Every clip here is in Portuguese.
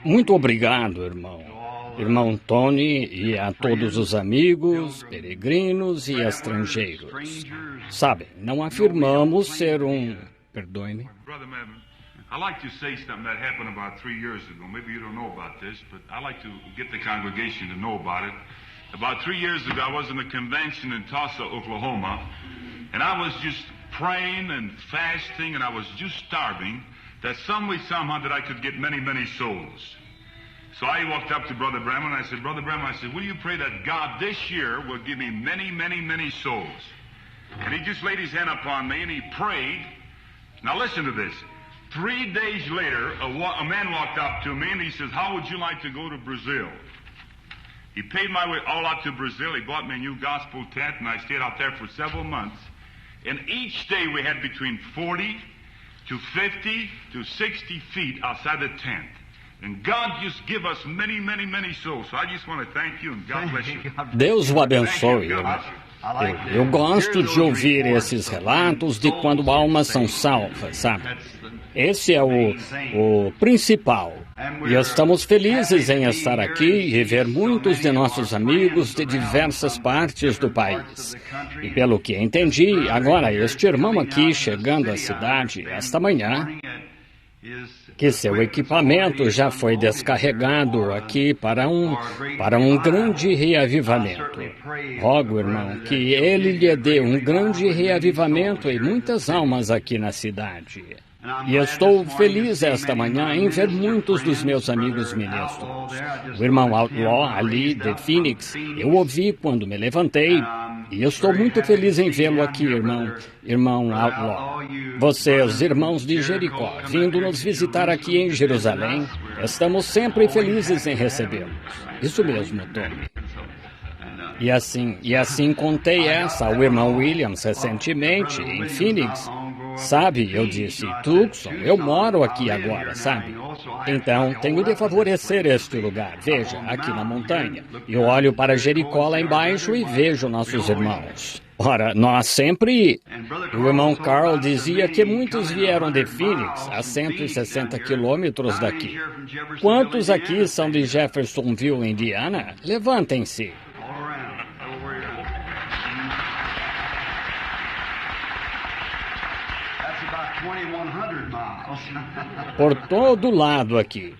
Muito obrigado, irmão. Irmão Tony e a todos os amigos, peregrinos e estrangeiros. Sabem, não afirmamos ser Perdoe-me. Brother Madden, I'd like to say something that happened about 3 years ago. Maybe you don't know about this, but I'd like to get the congregation to know about it. About 3 years ago, I was in a convention in Tulsa, Oklahoma, and I was just praying and fasting, and I was just starving, that some way, somehow, that I could get many, many souls. So I walked up to Brother Bramwell, and I said, Brother Bramwell, I said, will you pray that God this year will give me many, many, many souls? And he just laid his hand upon me, and he prayed. Now listen to this. 3 days later, a man walked up to me, and he says, how would you like to go to Brazil? He paid my way all out to Brazil. He bought me a new gospel tent, and I stayed out there for several months. And each day we had between 40 to 50 to 60 feet outside the tent. And God just give us many, many, many souls. So I just want to thank you, and God bless you. Deus o abençoe. Eu gosto de ouvir esses relatos de quando almas são salvas, sabe? Esse é o principal. E estamos felizes em estar aqui e ver muitos de nossos amigos de diversas partes do país. E pelo que entendi, agora este irmão aqui chegando à cidade esta manhã, que seu equipamento já foi descarregado aqui para um grande reavivamento. Rogo, irmão, que ele lhe dê um grande reavivamento e muitas almas aqui na cidade. E estou feliz esta manhã em ver muitos dos meus amigos ministros. O irmão Outlaw, ali de Phoenix, eu ouvi quando me levantei, e eu estou muito feliz em vê-lo aqui, irmão Outlaw. Vocês, irmãos de Jericó, vindo nos visitar aqui em Jerusalém, estamos sempre felizes em recebê-los. Isso mesmo, Tony. E assim contei essa ao irmão Williams recentemente, em Phoenix. Sabe, eu disse, Tucson, eu moro aqui agora, sabe? Então, tenho de favorecer este lugar. Veja, aqui na montanha. Eu olho para Jericó lá embaixo e vejo nossos irmãos. Ora, nós sempre... O irmão Carl dizia que muitos vieram de Phoenix, a 160 quilômetros daqui. Quantos aqui são de Jeffersonville, Indiana? Levantem-se. Por todo lado aqui.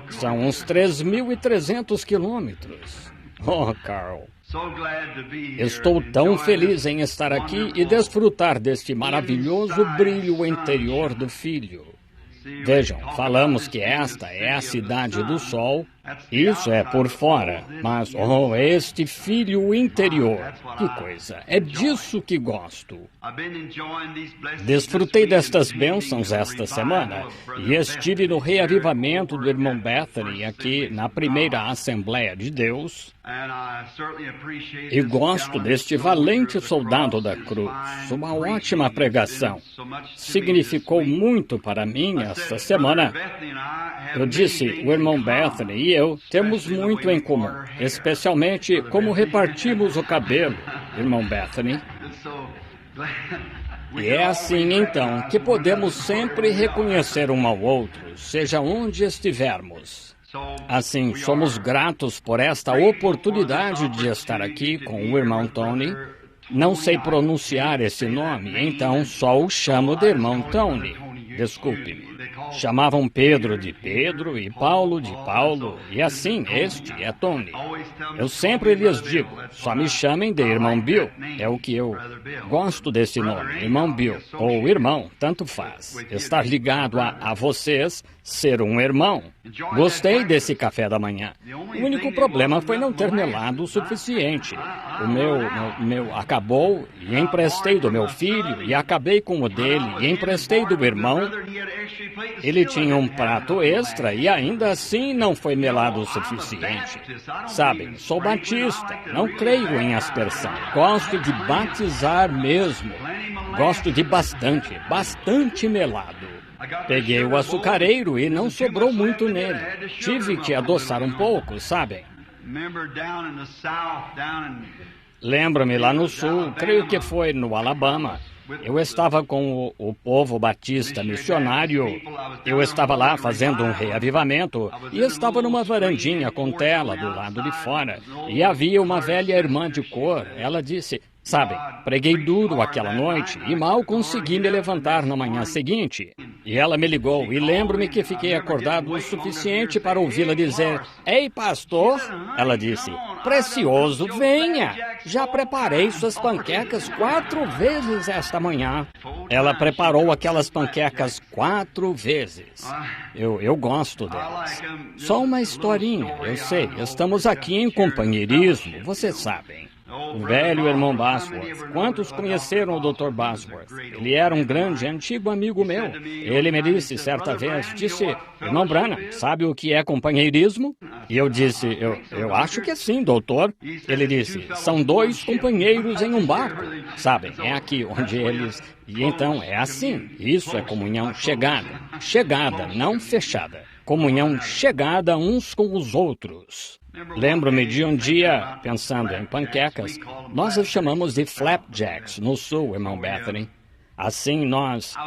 São uns 3.300 quilômetros. Oh, Carl. Estou tão feliz em estar aqui e desfrutar deste maravilhoso brilho interior do Filho. Vejam, falamos que esta é a cidade do sol. Isso é por fora, mas, este Filho interior, que coisa, é disso que gosto. Desfrutei destas bênçãos esta semana e estive no reavivamento do irmão Bethany aqui na primeira Assembleia de Deus. E gosto deste valente soldado da cruz. Uma ótima pregação. Significou muito para mim esta semana. Eu disse, o irmão Bethany e eu temos muito em comum, especialmente como repartimos o cabelo, irmão Bethany. E é assim, então, que podemos sempre reconhecer um ao outro, seja onde estivermos. Assim, somos gratos por esta oportunidade de estar aqui com o irmão Tony. Não sei pronunciar esse nome, então só o chamo de irmão Tony. Desculpe-me. Chamavam Pedro de Pedro e Paulo de Paulo, e assim, este é Tony. Eu sempre lhes digo, só me chamem de irmão Bill, é o que eu gosto desse nome, irmão Bill, ou irmão, tanto faz. Estar ligado a vocês, ser um irmão. Gostei desse café da manhã. O único problema foi não ter melado o suficiente. O meu acabou e emprestei do meu filho e acabei com o dele e emprestei do irmão. Ele tinha um prato extra e ainda assim não foi melado o suficiente. Sabem, sou batista, não creio em aspersão. Gosto de batizar mesmo. Gosto de bastante melado. Peguei o açucareiro e não sobrou muito nele. Tive que adoçar um pouco, sabem? Lembro-me lá no sul, creio que foi no Alabama. Eu estava com o povo batista missionário. Eu estava lá fazendo um reavivamento e estava numa varandinha com tela do lado de fora. E havia uma velha irmã de cor. Ela disse: "Sabe, preguei duro aquela noite e mal consegui me levantar na manhã seguinte." E ela me ligou e lembro-me que fiquei acordado o suficiente para ouvi-la dizer: "Ei, pastor," ela disse, "precioso, venha. Já preparei suas panquecas 4 vezes esta manhã." Ela preparou aquelas panquecas 4 vezes. Eu gosto delas. Só uma historinha, eu sei. Estamos aqui em companheirismo, vocês sabem. O velho irmão Bosworth. Quantos conheceram o Dr. Bosworth? Ele era um grande, antigo amigo meu. Ele me disse certa vez, "Irmão Branham, sabe o que é companheirismo?" E eu disse, eu acho que sim, doutor." Ele disse, "São 2 companheiros em um barco. Sabem, é aqui onde eles..." E então é assim. Isso é comunhão chegada. Chegada, não fechada. Comunhão chegada uns com os outros. Lembro-me de um dia, pensando em panquecas, nós as chamamos de flapjacks no sul, irmão Bethany. Assim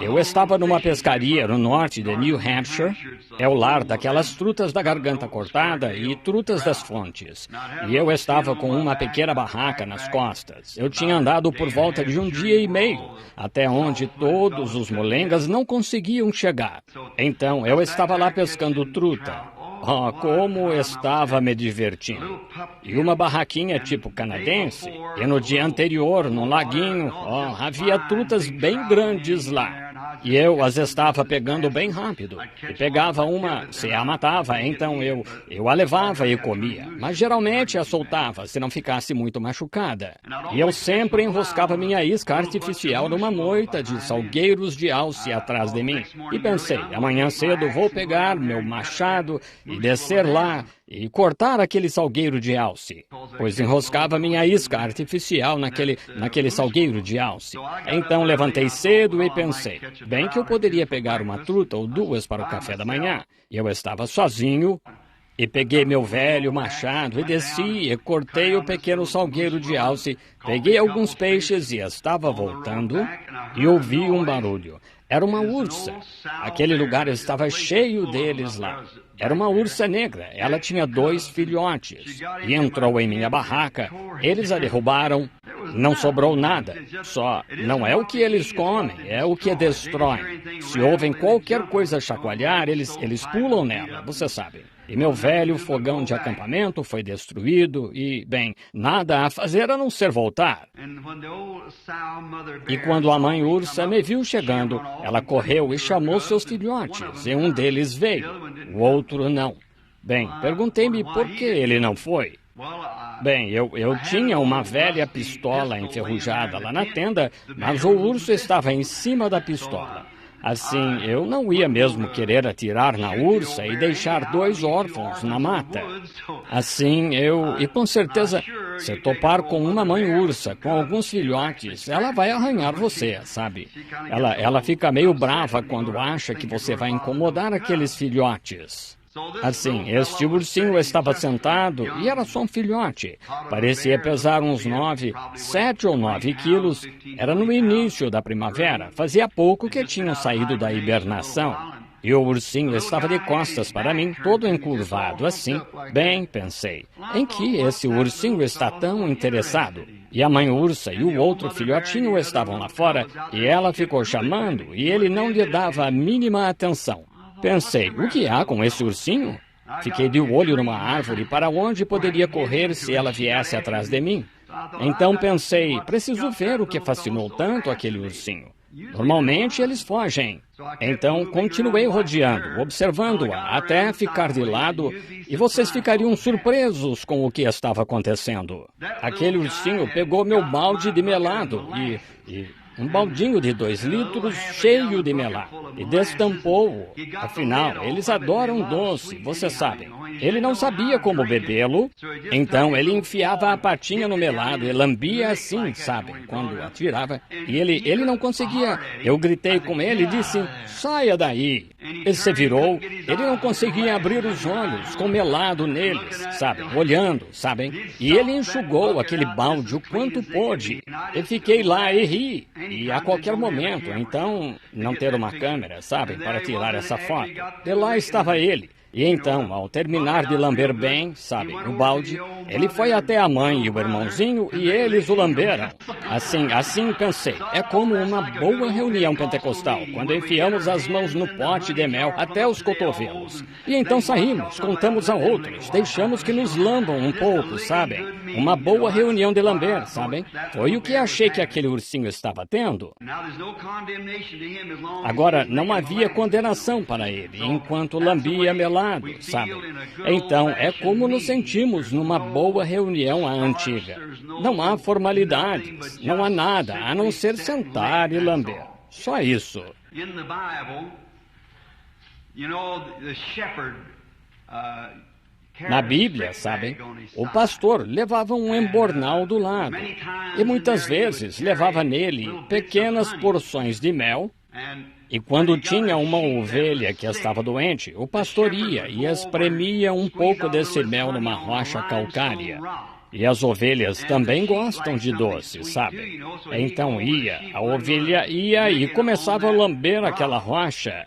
eu estava numa pescaria no norte de New Hampshire, é o lar daquelas trutas da garganta cortada e trutas das fontes. E eu estava com uma pequena barraca nas costas. Eu tinha andado por volta de 1 dia e meio, até onde todos os molengas não conseguiam chegar. Então eu estava lá pescando truta. Oh, como estava me divertindo. E uma barraquinha tipo canadense. E no dia anterior, num laguinho, havia trutas bem grandes lá. E eu as estava pegando bem rápido. E pegava uma, se a matava, então eu a levava e comia. Mas geralmente a soltava, se não ficasse muito machucada. E eu sempre enroscava minha isca artificial numa moita de salgueiros de alce atrás de mim. E pensei, amanhã cedo vou pegar meu machado e descer lá e cortar aquele salgueiro de alce, pois enroscava minha isca artificial naquele salgueiro de alce. Então levantei cedo e pensei, bem que eu poderia pegar uma truta ou 2 para o café da manhã. E eu estava sozinho e peguei meu velho machado e desci e cortei o pequeno salgueiro de alce, peguei alguns peixes e estava voltando e ouvi um barulho. Era uma ursa. Aquele lugar estava cheio deles lá. Era uma ursa negra. Ela tinha 2 filhotes. E entrou em minha barraca. Eles a derrubaram. Não sobrou nada. Só não é o que eles comem, é o que destroem. Se ouvem qualquer coisa chacoalhar, eles pulam nela, você sabe. E meu velho fogão de acampamento foi destruído e, bem, nada a fazer a não ser voltar. E quando a mãe ursa me viu chegando, ela correu e chamou seus filhotes, e um deles veio, o outro não. Bem, perguntei-me por que ele não foi. Bem, eu tinha uma velha pistola enferrujada lá na tenda, mas o urso estava em cima da pistola. Assim, eu não ia mesmo querer atirar na ursa e deixar 2 órfãos na mata. Assim, e com certeza, se topar com uma mãe ursa, com alguns filhotes, ela vai arranhar você, sabe? Ela fica meio brava quando acha que você vai incomodar aqueles filhotes. Assim, este ursinho estava sentado e era só um filhote. Parecia pesar uns 7 ou 9 quilos. Era no início da primavera. Fazia pouco que tinham saído da hibernação. E o ursinho estava de costas para mim, todo encurvado assim. Bem, pensei, em que esse ursinho está tão interessado? E a mãe ursa e o outro filhotinho estavam lá fora, e ela ficou chamando, e ele não lhe dava a mínima atenção. Pensei, o que há com esse ursinho? Fiquei de olho numa árvore para onde poderia correr se ela viesse atrás de mim. Então pensei, preciso ver o que fascinou tanto aquele ursinho. Normalmente eles fogem. Então continuei rodeando, observando-a até ficar de lado e vocês ficariam surpresos com o que estava acontecendo. Aquele ursinho pegou meu balde de melado e um baldinho de 2 litros cheio de melado e destampou-o. Afinal, eles adoram doce, vocês sabem. Ele não sabia como bebê-lo, então ele enfiava a patinha no melado e lambia assim, sabem, quando atirava. E ele não conseguia. Eu gritei com ele e disse, saia daí. Ele se virou, ele não conseguia abrir os olhos com melado neles, sabem, olhando, sabem. E ele enxugou aquele balde o quanto pôde. Eu fiquei lá e ri. e a qualquer momento, então, não ter uma câmera, sabem, para tirar essa foto. E lá estava ele. E então, ao terminar de lamber bem, sabem, o balde, ele foi até a mãe e o irmãozinho e eles o lamberam. Assim pensei, é como uma boa reunião pentecostal, quando enfiamos as mãos no pote de mel até os cotovelos. E então saímos, contamos a outros, deixamos que nos lambam um pouco, sabem? Uma boa reunião de lamber, sabem? Foi o que achei que aquele ursinho estava tendo. Agora, não havia condenação para ele, enquanto lambia melado, sabe? Então, é como nos sentimos numa boa reunião à antiga. Não há formalidades, não há nada, a não ser sentar e lamber. Só isso. Na Bíblia, sabem, o pastor levava um embornal do lado e muitas vezes levava nele pequenas porções de mel. E quando tinha uma ovelha que estava doente, o pastor ia e espremia um pouco desse mel numa rocha calcária. E as ovelhas também gostam de doce, sabe? Então a ovelha ia e começava a lamber aquela rocha.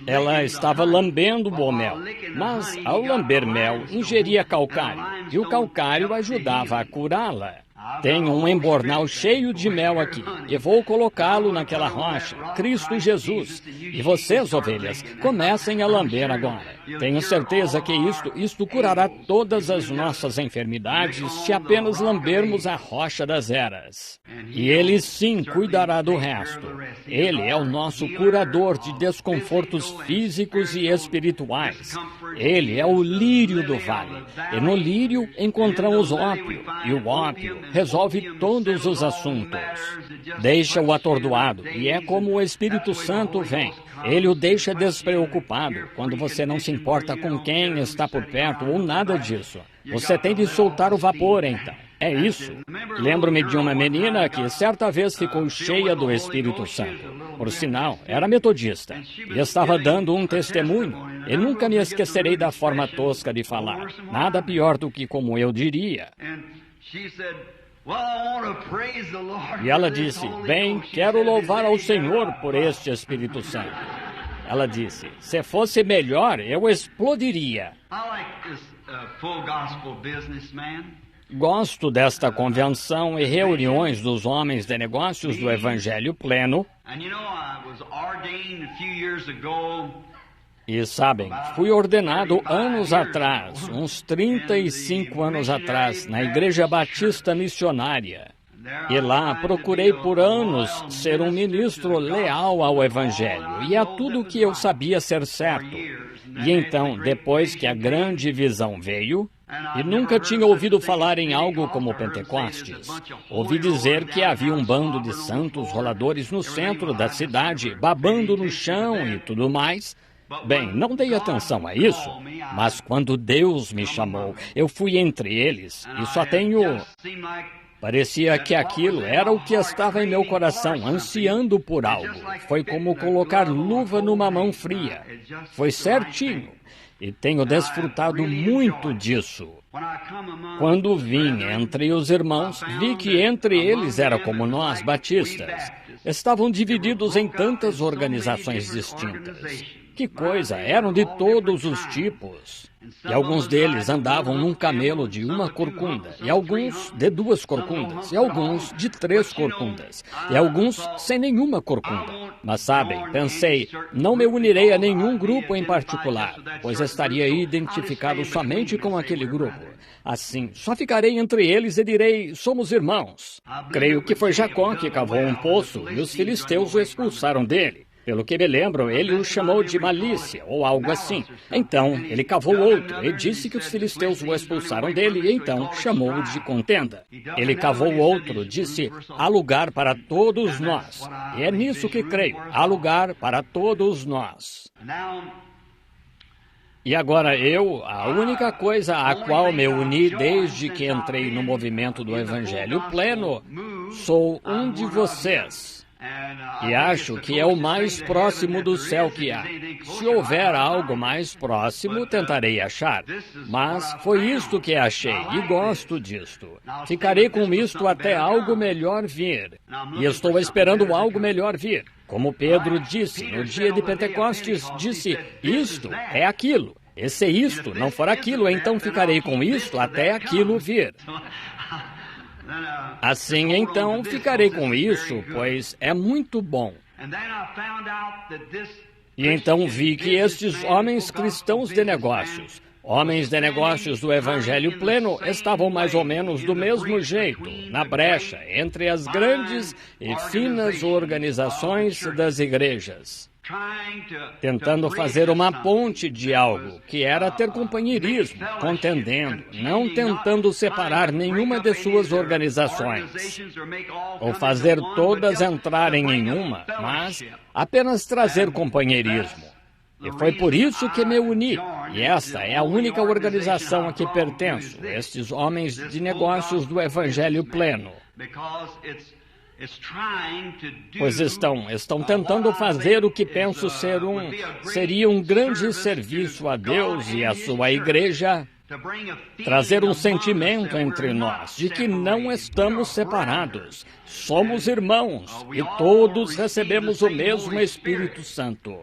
Ela estava lambendo o mel, mas ao lamber mel, ingeria calcário, e o calcário ajudava a curá-la. Tenho um embornal cheio de mel aqui, e vou colocá-lo naquela rocha, Cristo Jesus. E vocês, ovelhas, comecem a lamber agora. Tenho certeza que isto curará todas as nossas enfermidades se apenas lambermos a rocha das eras. E Ele sim cuidará do resto. Ele é o nosso curador de desconfortos físicos e espirituais. Ele é o lírio do vale. E no lírio encontramos ópio, e o ópio resolve todos os assuntos. Deixa o atordoado, e é como o Espírito Santo vem. Ele o deixa despreocupado quando você não se importa com quem está por perto ou nada disso. Você tem de soltar o vapor, então. É isso. Lembro-me de uma menina que certa vez ficou cheia do Espírito Santo. Por sinal, era metodista e estava dando um testemunho. E nunca me esquecerei da forma tosca de falar. Nada pior do que como eu diria. E ela disse, bem, quero louvar ao Senhor por este Espírito Santo. Ela disse, se fosse melhor, eu explodiria. Gosto desta convenção e reuniões dos homens de negócios do Evangelho Pleno. E sabem, fui ordenado anos atrás, uns 35 anos atrás, na Igreja Batista Missionária. E lá procurei por anos ser um ministro leal ao Evangelho e a tudo que eu sabia ser certo. E então, depois que a grande visão veio, e nunca tinha ouvido falar em algo como Pentecostes. Ouvi dizer que havia um bando de santos roladores no centro da cidade, babando no chão e tudo mais. Bem, não dei atenção a isso, mas quando Deus me chamou, eu fui entre eles e só tenho... Parecia que aquilo era o que estava em meu coração, ansiando por algo. Foi como colocar luva numa mão fria. Foi certinho. E tenho desfrutado muito disso. Quando vim entre os irmãos, vi que entre eles era como nós, batistas. Estavam divididos em tantas organizações distintas. Que coisa, eram de todos os tipos. E alguns deles andavam num camelo de uma corcunda, e alguns de 2 corcundas, e alguns de 3 corcundas, e alguns sem nenhuma corcunda. Mas sabem, pensei, não me unirei a nenhum grupo em particular, pois estaria identificado somente com aquele grupo. Assim, só ficarei entre eles e direi, somos irmãos. Creio que foi Jacó que cavou um poço, e os filisteus o expulsaram dele. Pelo que me lembro, ele o chamou de malícia, ou algo assim. Então, ele cavou outro, e disse que os filisteus o expulsaram dele, e então chamou-o de contenda. Ele cavou outro, disse, há lugar para todos nós. E é nisso que creio, há lugar para todos nós. E agora a única coisa a qual me uni desde que entrei no movimento do Evangelho Pleno, sou um de vocês. E acho que é o mais próximo do céu que há. Se houver algo mais próximo, tentarei achar. Mas foi isto que achei, e gosto disto. Ficarei com isto até algo melhor vir. E estou esperando algo melhor vir. Como Pedro disse, no dia de Pentecostes, disse, isto é aquilo. E se isto não for aquilo, então ficarei com isto até aquilo vir. Assim, então, ficarei com isso, pois é muito bom. E então vi que estes homens cristãos de negócios, homens de negócios do Evangelho pleno, estavam mais ou menos do mesmo jeito, na brecha, entre as grandes e finas organizações das igrejas, tentando fazer uma ponte de algo, que era ter companheirismo, contendendo, não tentando separar nenhuma de suas organizações, ou fazer todas entrarem em uma, mas apenas trazer companheirismo. E foi por isso que me uni, e esta é a única organização a que pertenço, estes homens de negócios do Evangelho pleno. Pois estão tentando fazer o que penso seria um grande serviço a Deus e à sua igreja, trazer um sentimento entre nós de que não estamos separados, somos irmãos e todos recebemos o mesmo Espírito Santo.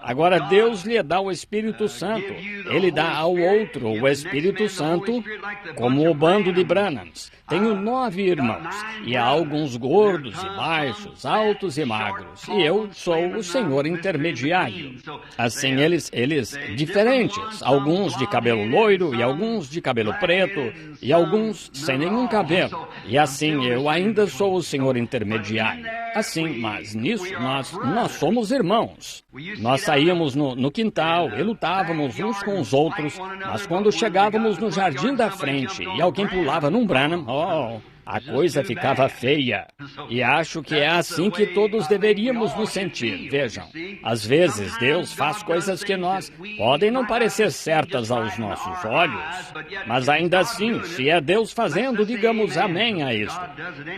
Agora Deus lhe dá o Espírito Santo, Ele dá ao outro o Espírito Santo, como o bando de Branhams. Tenho 9 irmãos, e há alguns gordos e baixos, altos e magros, e eu sou o Senhor intermediário. Assim, eles diferentes, alguns de cabelo loiro, e alguns de cabelo preto, e alguns sem nenhum cabelo. E assim, eu ainda sou o Senhor intermediário. Assim, mas nisso, nós somos irmãos. Nós saíamos no quintal e lutávamos uns com os outros, mas quando chegávamos no jardim da frente e alguém pulava num Branham, a coisa ficava feia. E acho que é assim que todos deveríamos nos sentir. Vejam, às vezes Deus faz coisas que podem não parecer certas aos nossos olhos, mas ainda assim, se é Deus fazendo, digamos amém a isso.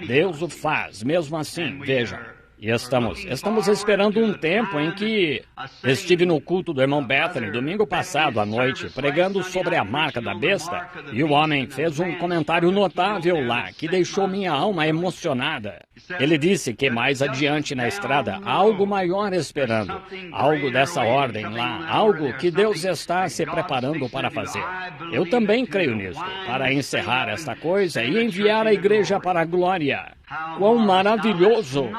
Deus o faz, mesmo assim, vejam. E estamos esperando um tempo em que estive no culto do irmão Bethany, domingo passado à noite, pregando sobre a marca da besta, e o homem fez um comentário notável lá, que deixou minha alma emocionada. Ele disse que mais adiante na estrada há algo maior esperando, algo dessa ordem lá, algo que Deus está se preparando para fazer. Eu também creio nisso, para encerrar esta coisa e enviar a igreja para a glória. Quão maravilhoso!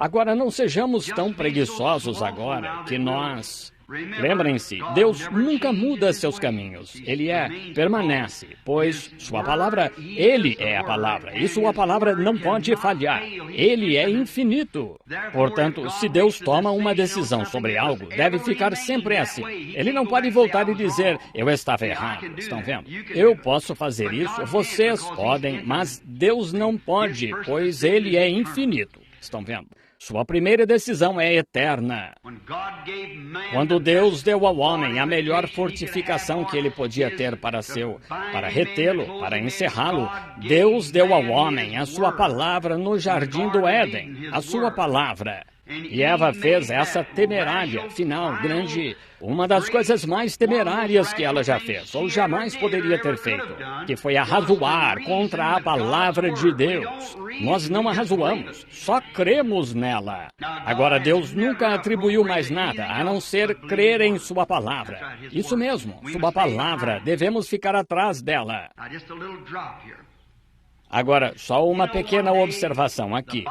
Agora, não sejamos tão preguiçosos agora que nós... Lembrem-se, Deus nunca muda seus caminhos. Ele permanece, pois sua palavra, Ele é a palavra, e sua palavra não pode falhar. Ele é infinito. Portanto, se Deus toma uma decisão sobre algo, deve ficar sempre assim. Ele não pode voltar e dizer, eu estava errado. Estão vendo? Eu posso fazer isso, vocês podem, mas Deus não pode, pois Ele é infinito. Estão vendo? Sua primeira decisão é eterna. Quando Deus deu ao homem a melhor fortificação que ele podia ter para retê-lo, para encerrá-lo, Deus deu ao homem a sua palavra no jardim do Éden, a sua palavra. E Eva fez essa temerária, final, grande, uma das coisas mais temerárias que ela já fez, ou jamais poderia ter feito, que foi arrazoar contra a palavra de Deus. Nós não arrazoamos, só cremos nela. Agora, Deus nunca atribuiu mais nada, a não ser crer em sua palavra. Isso mesmo, sua palavra, devemos ficar atrás dela. Agora, só uma pequena observação aqui.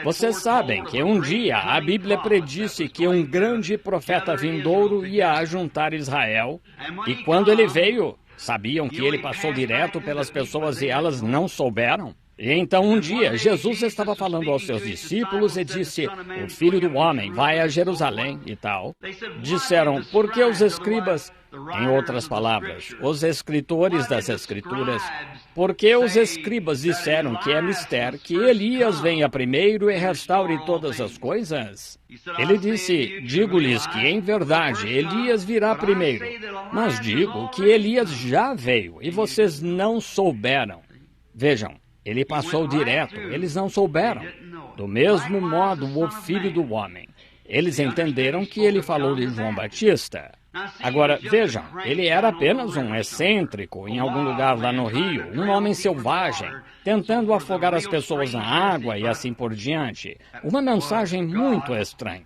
Vocês sabem que um dia a Bíblia predisse que um grande profeta vindouro ia ajuntar Israel, e quando ele veio, sabiam que ele passou direto pelas pessoas e elas não souberam? E então um dia, Jesus estava falando aos seus discípulos e disse, o Filho do Homem vai a Jerusalém e tal. Disseram, por que os escribas, em outras palavras, os escritores das Escrituras, por que os escribas disseram que é mister que Elias venha primeiro e restaure todas as coisas? Ele disse, digo-lhes que em verdade Elias virá primeiro, mas digo que Elias já veio e vocês não souberam. Vejam. Ele passou direto, eles não souberam. Do mesmo modo, o Filho do Homem. Eles entenderam que ele falou de João Batista. Agora, vejam, ele era apenas um excêntrico em algum lugar lá no Rio, um homem selvagem, tentando afogar as pessoas na água e assim por diante. Uma mensagem muito estranha.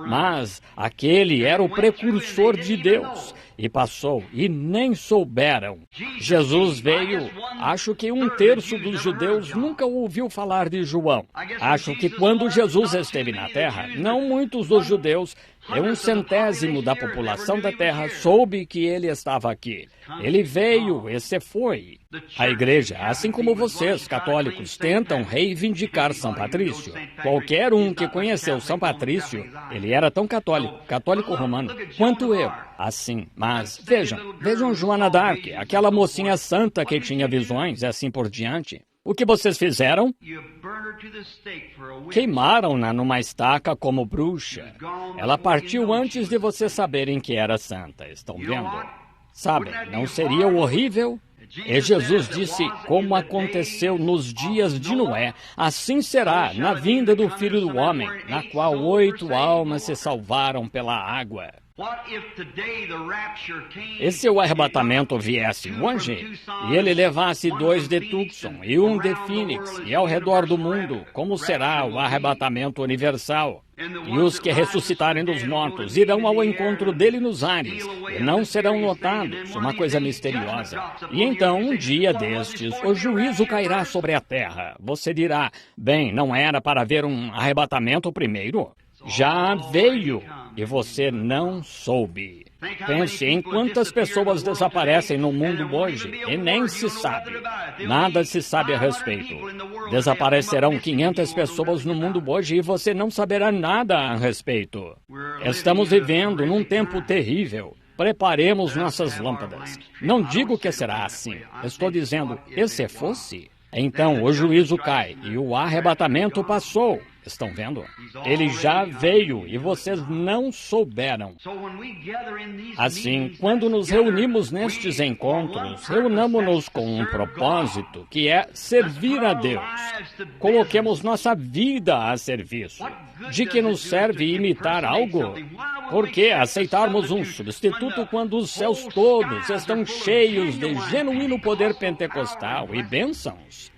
Mas aquele era o precursor de Deus e passou e nem souberam. Jesus veio. Acho que 1/3 dos judeus nunca ouviu falar de João. Acho que quando Jesus esteve na terra, não muitos dos judeus, 1/100º da população da terra, soube que ele estava aqui. Ele veio e se foi. A igreja, assim como vocês, católicos, tentam reivindicar São Patrício. Qualquer um que conheceu São Patrício, ele era tão católico romano, quanto eu. Assim, mas vejam Joana d'Arc, aquela mocinha santa que tinha visões e assim por diante. O que vocês fizeram? Queimaram-na numa estaca como bruxa. Ela partiu antes de vocês saberem que era santa, estão vendo? Sabem, não seria horrível? E Jesus disse, como aconteceu nos dias de Noé, assim será na vinda do Filho do Homem, na qual 8 almas se salvaram pela água. E se o arrebatamento viesse hoje, e ele levasse 2 de Tucson e 1 de Phoenix, e ao redor do mundo, como será o arrebatamento universal? E os que ressuscitarem dos mortos irão ao encontro dele nos ares, e não serão notados, uma coisa misteriosa. E então, um dia destes, o juízo cairá sobre a terra. Você dirá, bem, não era para haver um arrebatamento primeiro? Já veio, e você não soube. Pense em quantas pessoas desaparecem no mundo hoje e nem se sabe. Nada se sabe a respeito. Desaparecerão 500 pessoas no mundo hoje e você não saberá nada a respeito. Estamos vivendo num tempo terrível. Preparemos nossas lâmpadas. Não digo que será assim. Estou dizendo, e se fosse? Então o juízo cai e o arrebatamento passou. Estão vendo? Ele já veio e vocês não souberam. Assim, quando nos reunimos nestes encontros, reunamos-nos com um propósito, que é servir a Deus. Coloquemos nossa vida a serviço. De que nos serve imitar algo? Por que aceitarmos um substituto quando os céus todos estão cheios de genuíno poder pentecostal e bênçãos?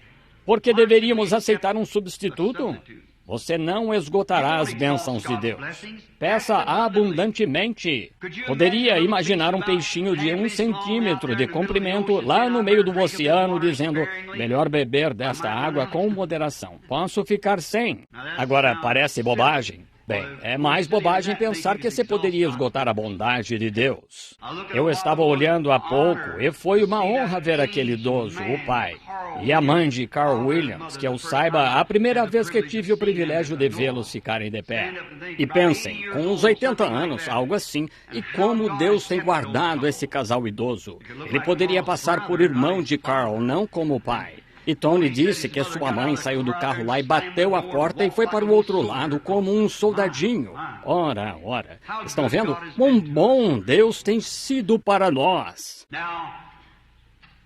Por que deveríamos aceitar um substituto? Você não esgotará as bênçãos de Deus. Peça abundantemente. Poderia imaginar um peixinho de 1 centímetro de comprimento lá no meio do oceano, dizendo, melhor beber desta água com moderação. Posso ficar sem. Agora, parece bobagem. Bem, é mais bobagem pensar que você poderia esgotar a bondade de Deus. Eu estava olhando há pouco e foi uma honra ver aquele idoso, o pai, e a mãe de Carl Williams, que eu saiba, a primeira vez que tive o privilégio de vê-los ficarem de pé. E pensem, com uns 80 anos, algo assim, e como Deus tem guardado esse casal idoso. Ele poderia passar por irmão de Carl, não como pai. E Tony disse que sua mãe saiu do carro lá e bateu a porta e foi para o outro lado como um soldadinho. Ora. Estão vendo? Quão bom Deus tem sido para nós.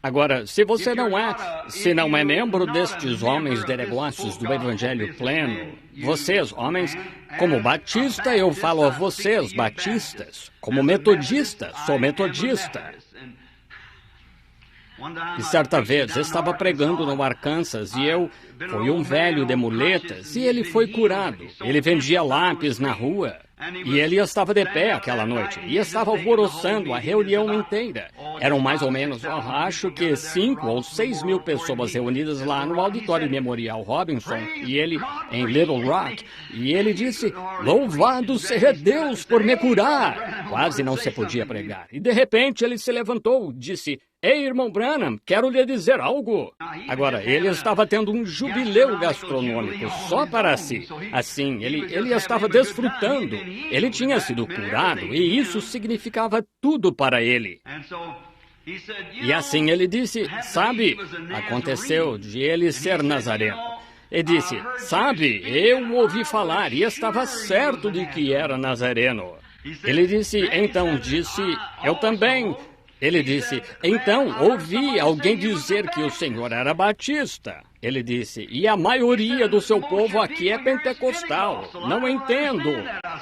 Agora, se você não é membro destes homens de negócios do Evangelho pleno, vocês, homens, como batista, eu falo a vocês, batistas. Como metodista, sou metodista. E certa vez estava pregando no Arkansas e foi um velho de muletas e ele foi curado. Ele vendia lápis na rua e ele estava de pé aquela noite e estava alvoroçando a reunião inteira. Eram mais ou menos, acho que 5 ou 6 mil pessoas reunidas lá no Auditório Memorial Robinson e ele em Little Rock. E ele disse, louvado seja Deus por me curar. Quase não se podia pregar. E de repente ele se levantou e disse, ei, irmão Branham, quero lhe dizer algo. Agora, ele estava tendo um jubileu gastronômico só para si. Assim, ele estava desfrutando. Ele tinha sido curado e isso significava tudo para ele. E assim ele disse, sabe, aconteceu de ele ser nazareno. E disse, sabe, eu ouvi falar e estava certo de que era nazareno. Ele disse, eu também. Ele disse, então, ouvi alguém dizer que o senhor era batista. Ele disse, e a maioria do seu povo aqui é pentecostal. Não entendo.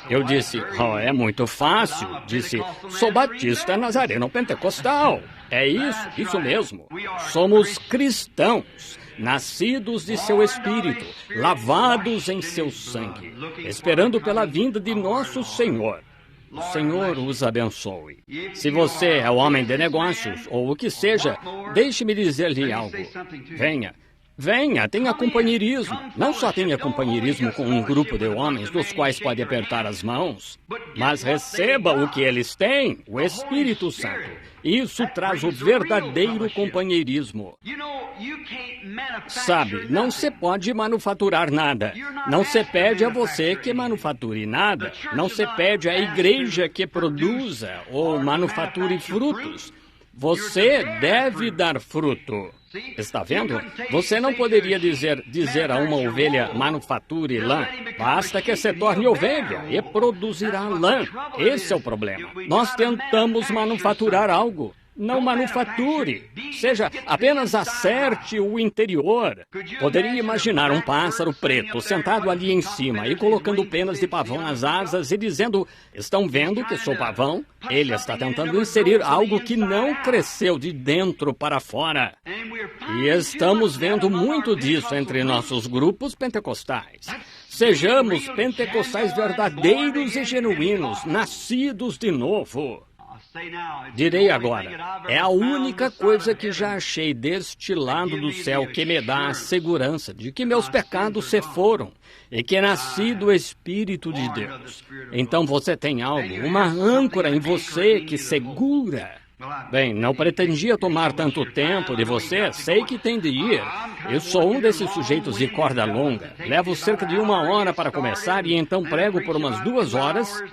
Eu disse, é muito fácil. Disse, sou batista nazareno pentecostal. É isso mesmo. Somos cristãos, nascidos de seu Espírito, lavados em seu sangue, esperando pela vinda de nosso Senhor. O Senhor os abençoe. Se você é homem de negócios, ou o que seja, deixe-me dizer-lhe algo. Venha, tenha companheirismo. Não só tenha companheirismo com um grupo de homens dos quais pode apertar as mãos, mas receba o que eles têm, o Espírito Santo. Isso traz o verdadeiro companheirismo. Sabe, não se pode manufaturar nada. Não se pede a você que manufature nada. Não se pede à igreja que produza ou manufature frutos. Você deve dar fruto. Está vendo? Você não poderia dizer a uma ovelha manufature lã. Basta que se torne ovelha e produzirá lã. Esse é o problema. Nós tentamos manufaturar algo. Não manufature. Seja, apenas acerte o interior. Poderia imaginar um pássaro preto sentado ali em cima e colocando penas de pavão nas asas e dizendo, estão vendo que sou pavão? Ele está tentando inserir algo que não cresceu de dentro para fora. E estamos vendo muito disso entre nossos grupos pentecostais. Sejamos pentecostais verdadeiros e genuínos, nascidos de novo. Direi agora, é a única coisa que já achei deste lado do céu que me dá a segurança de que meus pecados se foram e que nasci do Espírito de Deus. Então você tem algo, uma âncora em você que segura. Bem, não pretendia tomar tanto tempo de você, sei que tem de ir. Eu sou um desses sujeitos de corda longa. Levo cerca de 1 hora para começar e então prego por umas 2 horas.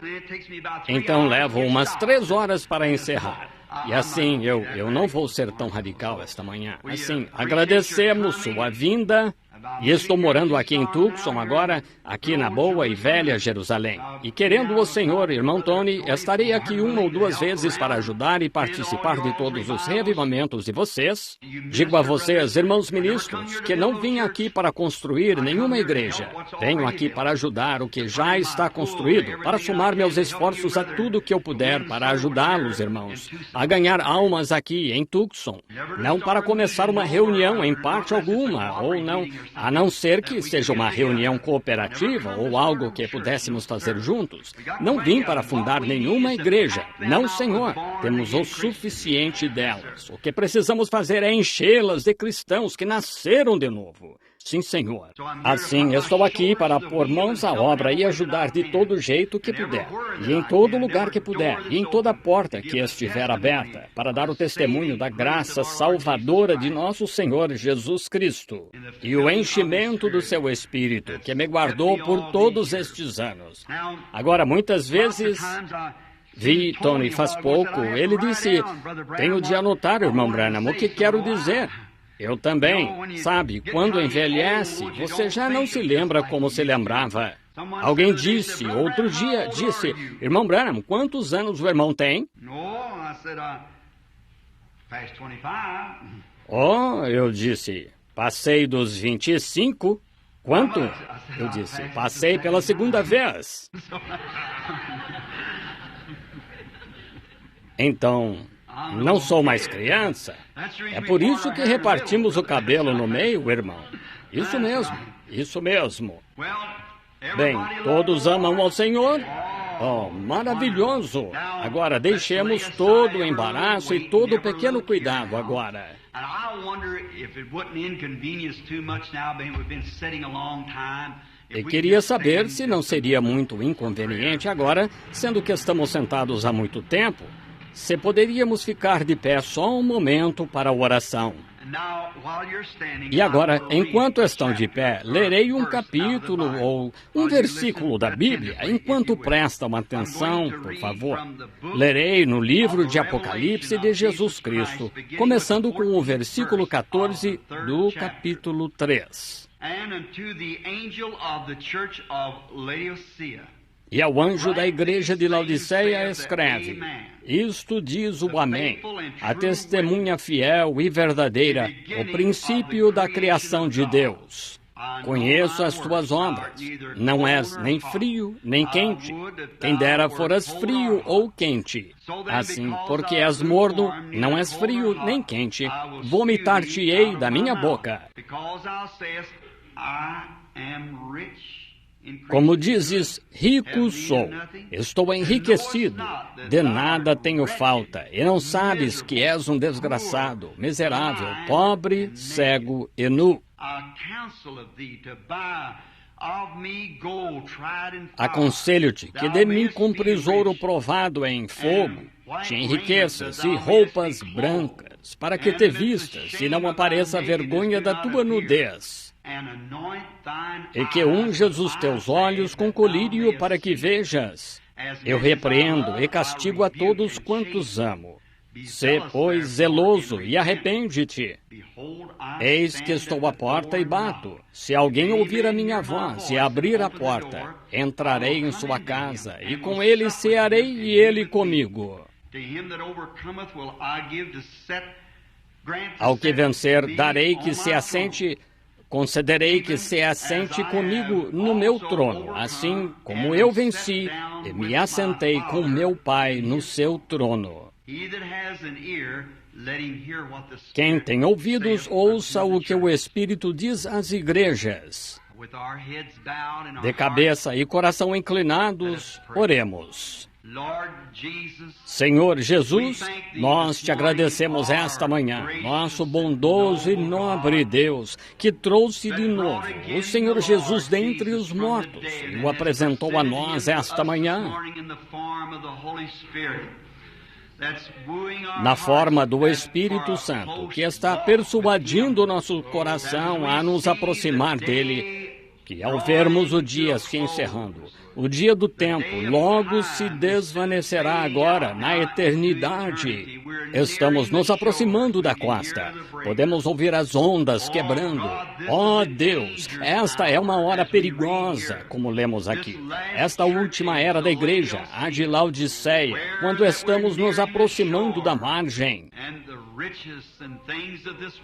Então levo umas 3 horas para encerrar. E assim, eu não vou ser tão radical esta manhã. Assim, agradecemos sua vinda. E estou morando aqui em Tucson agora, aqui na boa e velha Jerusalém. E querendo o Senhor, irmão Tony, estarei aqui 1 ou 2 vezes para ajudar e participar de todos os reavivamentos de vocês. Digo a vocês, irmãos ministros, que não vim aqui para construir nenhuma igreja. Venho aqui para ajudar o que já está construído, para somar meus esforços a tudo que eu puder para ajudá-los, irmãos, a ganhar almas aqui em Tucson. Não para começar uma reunião em parte alguma, ou não, a não ser que seja uma reunião cooperativa ou algo que pudéssemos fazer juntos. Não vim para fundar nenhuma igreja. Não, Senhor. Temos o suficiente delas. O que precisamos fazer é enchê-las de cristãos que nasceram de novo. Sim, Senhor. Assim, estou aqui para pôr mãos à obra e ajudar de todo jeito que puder, e em todo lugar que puder, e em toda porta que estiver aberta, para dar o testemunho da graça salvadora de nosso Senhor Jesus Cristo, e o enchimento do seu Espírito, que me guardou por todos estes anos. Agora, muitas vezes... Vi Tony faz pouco, ele disse, tenho de anotar, irmão Branham, o que quero dizer. Eu também. Sabe, quando envelhece, você já não se lembra como se lembrava. Alguém disse, outro dia, irmão Branham, quantos anos o irmão tem? Oh, eu disse, passei dos 25. Quanto? Eu disse, passei pela 2ª vez. Então... não sou mais criança. É por isso que repartimos o cabelo no meio, irmão. Isso mesmo, isso mesmo. Bem, todos amam ao Senhor? Oh, maravilhoso! Agora deixemos todo o embaraço e todo o pequeno cuidado agora. E queria saber se não seria muito inconveniente agora, sendo que estamos sentados há muito tempo, se poderíamos ficar de pé só um momento para a oração. E agora, enquanto estão de pé, lerei um capítulo ou um versículo da Bíblia, enquanto prestam atenção, por favor. Lerei no livro de Apocalipse de Jesus Cristo, começando com o versículo 14 do capítulo 3. E ao anjo da igreja de Laodiceia escreve: isto diz o Amém, a testemunha fiel e verdadeira, o princípio da criação de Deus. Conheço as tuas obras. Não és nem frio, nem quente. Quem dera foras frio ou quente. Assim, porque és morno, não és frio nem quente, vomitar-te-ei da minha boca. Como dizes, rico sou, estou enriquecido, de nada tenho falta, e não sabes que és um desgraçado, miserável, pobre, cego e nu. Aconselho-te que de mim compres ouro provado em fogo, te enriqueças e roupas brancas, para que te vistas e não apareça a vergonha da tua nudez. E que unjas os teus olhos com colírio para que vejas. Eu repreendo e castigo a todos quantos amo. Sê, pois, zeloso e arrepende-te. Eis que estou à porta e bato. Se alguém ouvir a minha voz e abrir a porta, entrarei em sua casa, e com ele cearei e ele comigo. Ao que vencer, darei que se assente, concederei que se assente comigo no meu trono, assim como eu venci e me assentei com meu Pai no seu trono. Quem tem ouvidos, ouça o que o Espírito diz às igrejas. De cabeça e coração inclinados, oremos. Senhor Jesus, nós te agradecemos esta manhã, nosso bondoso e nobre Deus, que trouxe de novo o Senhor Jesus dentre os mortos e o apresentou a nós esta manhã, na forma do Espírito Santo, que está persuadindo o nosso coração a nos aproximar dele, que ao vermos o dia se encerrando, o dia do tempo logo se desvanecerá agora, na eternidade. Estamos nos aproximando da costa. Podemos ouvir as ondas quebrando. Oh Deus, esta é uma hora perigosa, como lemos aqui. Esta última era da igreja, a de Laodiceia, quando estamos nos aproximando da margem.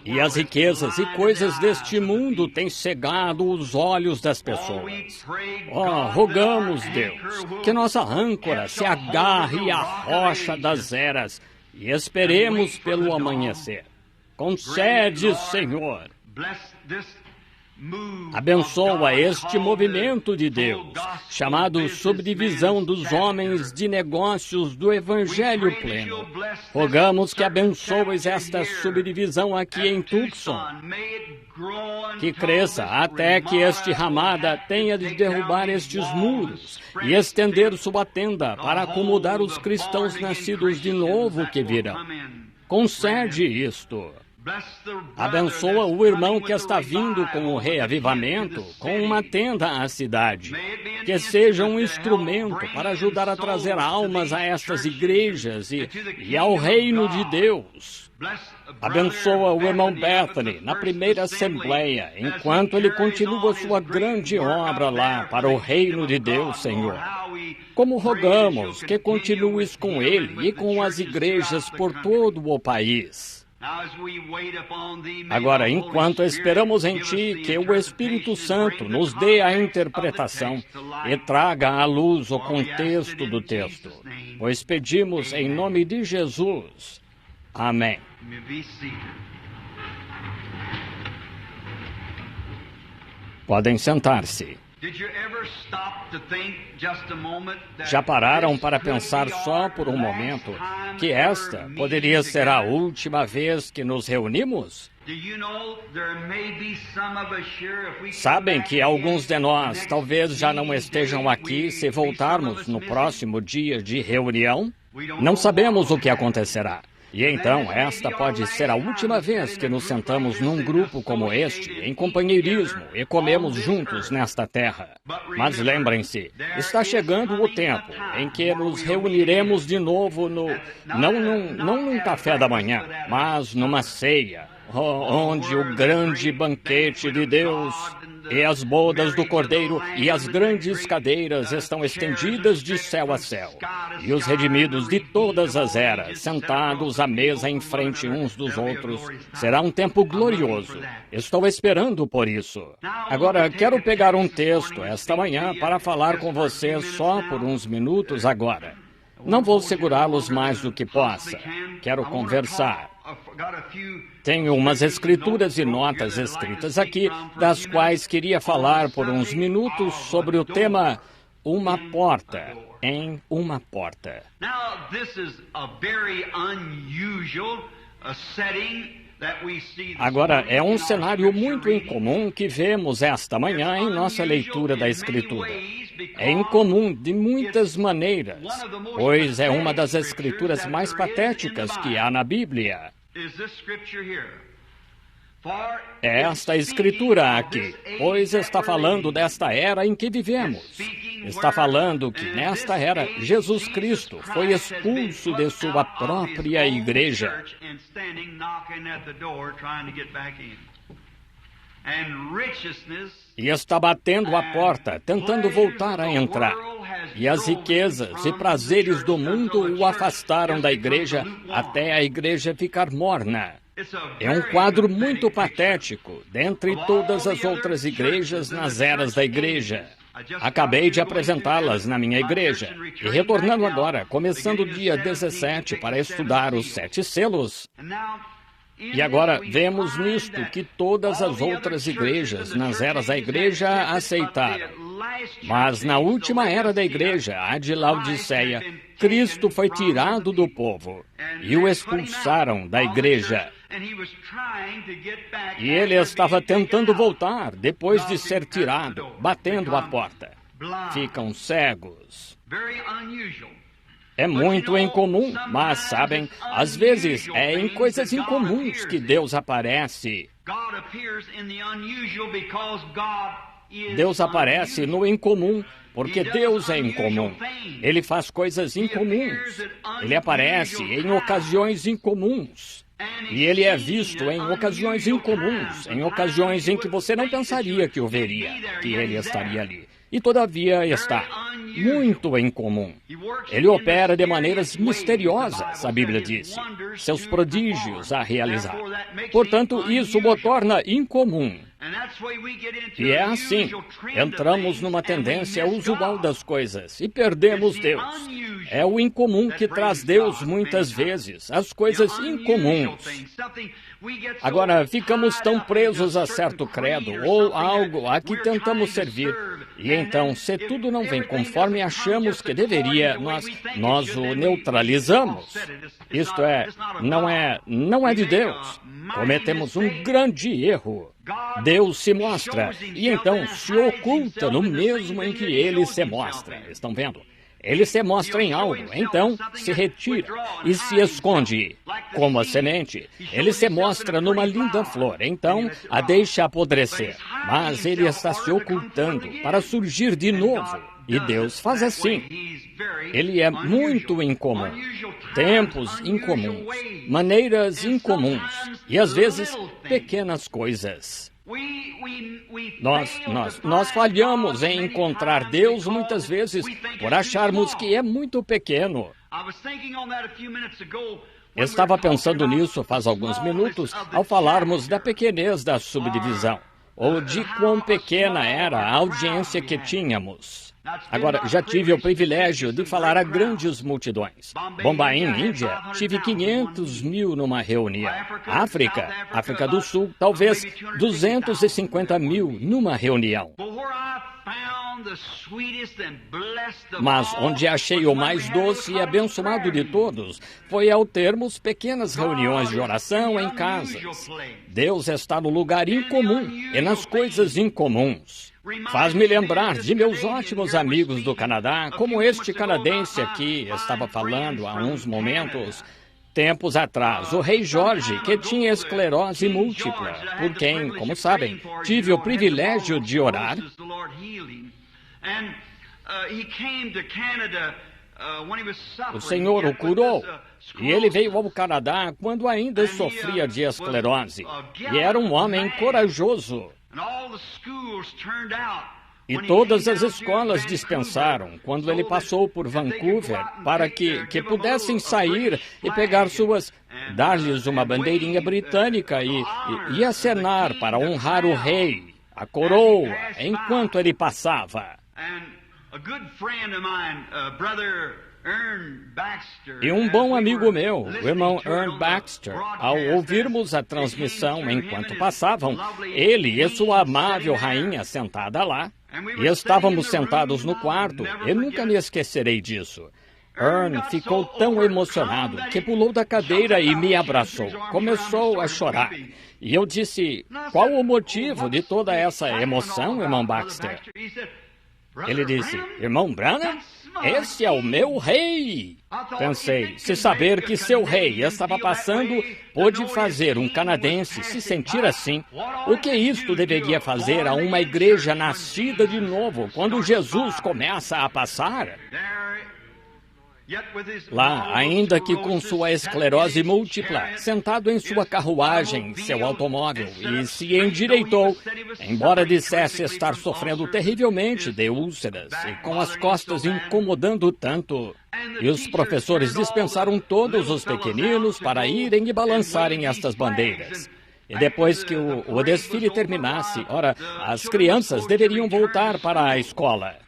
E as riquezas e coisas deste mundo têm cegado os olhos das pessoas. Oh, rogamos, Deus, que nossa âncora se agarre à rocha das eras e esperemos pelo amanhecer. Concede, Senhor. Abençoa este movimento de Deus, chamado Subdivisão dos Homens de Negócios do Evangelho Pleno. Rogamos que abençoes esta subdivisão aqui em Tucson, que cresça até que este Ramada tenha de derrubar estes muros e estender sua tenda para acomodar os cristãos nascidos de novo que virão. Concede isto. Abençoa o irmão que está vindo com o reavivamento, com uma tenda à cidade. Que seja um instrumento para ajudar a trazer almas a estas igrejas e ao reino de Deus. Abençoa o irmão Bethany na primeira assembleia, enquanto ele continua sua grande obra lá para o reino de Deus, Senhor. Como rogamos que continues com ele e com as igrejas por todo o país. Agora, enquanto esperamos em Ti, que o Espírito Santo nos dê a interpretação e traga à luz o contexto do texto, pois pedimos em nome de Jesus. Amém. Podem sentar-se. Já pararam para pensar só por um momento que esta poderia ser a última vez que nos reunimos? Sabem que alguns de nós talvez já não estejam aqui se voltarmos no próximo dia de reunião? Não sabemos o que acontecerá. E então, esta pode ser a última vez que nos sentamos num grupo como este, em companheirismo, e comemos juntos nesta terra. Mas lembrem-se, está chegando o tempo em que nos reuniremos de novo não num café da manhã, mas numa ceia, onde o grande banquete de Deus E as bodas do Cordeiro e as grandes cadeiras estão estendidas de céu a céu. E os redimidos de todas as eras, sentados à mesa em frente uns dos outros. Será um tempo glorioso. Estou esperando por isso. Agora, quero pegar um texto esta manhã para falar com você só por uns minutos agora. Não vou segurá-los mais do que possa. Quero conversar. Tenho umas escrituras e notas escritas aqui, das quais queria falar por uns minutos sobre o tema Uma Porta em uma Porta. Agora, é um cenário muito incomum que vemos esta manhã em nossa leitura da Escritura. É incomum de muitas maneiras, pois é uma das escrituras mais patéticas que há na Bíblia. É esta escritura aqui, pois está falando desta era em que vivemos. Está falando que nesta era, Jesus Cristo foi expulso de sua própria igreja. E está batendo a porta, tentando voltar a entrar. E as riquezas e prazeres do mundo o afastaram da igreja até a igreja ficar morna. É um quadro muito patético dentre todas as outras igrejas nas eras da igreja. Acabei de apresentá-las na minha igreja. E retornando agora, começando o dia 17 para estudar os 7 selos. E agora vemos nisto que todas as outras igrejas nas eras da igreja aceitaram. Mas na última era da igreja, a de Laodiceia, Cristo foi tirado do povo e o expulsaram da igreja. E ele estava tentando voltar depois de ser tirado, batendo a porta. Ficam cegos. É muito incomum, mas sabem, às vezes é em coisas incomuns que Deus aparece. Deus aparece no incomum, porque Deus é incomum. Ele faz coisas incomuns. Ele aparece em ocasiões incomuns. E ele é visto em ocasiões incomuns, em ocasiões em que você não pensaria que o veria, que ele estaria ali. E todavia está muito incomum. Ele opera de maneiras misteriosas, a Bíblia diz, seus prodígios a realizar. Portanto, isso o torna incomum. E é assim, entramos numa tendência usual das coisas e perdemos Deus. É o incomum que traz Deus muitas vezes, as coisas incomuns. Agora, ficamos tão presos a certo credo ou algo a que tentamos servir. E então, se tudo não vem conforme achamos que deveria, nós o neutralizamos. Isto é, não é de Deus. Cometemos um grande erro. Deus se mostra e então se oculta no mesmo em que ele se mostra. Estão vendo? Ele se mostra em algo, então se retira e se esconde. Como a semente, ele se mostra numa linda flor, então a deixa apodrecer. Mas ele está se ocultando para surgir de novo. E Deus faz assim. Ele é muito incomum. Tempos incomuns, maneiras incomuns e às vezes pequenas coisas. Nós falhamos em encontrar Deus muitas vezes por acharmos que é muito pequeno. Estava pensando nisso faz alguns minutos ao falarmos da pequenez da subdivisão, ou de quão pequena era a audiência que tínhamos. Agora, já tive o privilégio de falar a grandes multidões. Bombaim, Índia, tive 500 mil numa reunião. África do Sul, talvez 250 mil numa reunião. Mas onde achei o mais doce e abençoado de todos foi ao termos pequenas reuniões de oração em casas. Deus está no lugar incomum e nas coisas incomuns. Faz-me lembrar de meus ótimos amigos do Canadá, como este canadense aqui estava falando há uns tempos atrás, o rei Jorge, que tinha esclerose múltipla, por quem, como sabem, tive o privilégio de orar. O Senhor o curou, e ele veio ao Canadá quando ainda sofria de esclerose, e era um homem corajoso. E todas as escolas dispensaram quando ele passou por Vancouver para que pudessem sair e pegar dar-lhes uma bandeirinha britânica e acenar para honrar o rei, a coroa, enquanto ele passava. E um bom amigo meu, o irmão Ern Baxter, ao ouvirmos a transmissão enquanto passavam, ele e sua amável rainha sentada lá, e estávamos sentados no quarto, eu nunca me esquecerei disso. Ern ficou tão emocionado que pulou da cadeira e me abraçou. Começou a chorar. E eu disse, qual o motivo de toda essa emoção, irmão Baxter? Ele disse, irmão Branham, esse é o meu rei. Pensei, se saber que seu rei estava passando, pôde fazer um canadense se sentir assim, o que isto deveria fazer a uma igreja nascida de novo quando Jesus começa a passar? Lá, ainda que com sua esclerose múltipla, sentado em sua carruagem, seu automóvel, e se endireitou, embora dissesse estar sofrendo terrivelmente de úlceras e com as costas incomodando tanto. E os professores dispensaram todos os pequeninos para irem e balançarem estas bandeiras. E depois que o desfile terminasse, ora, as crianças deveriam voltar para a escola.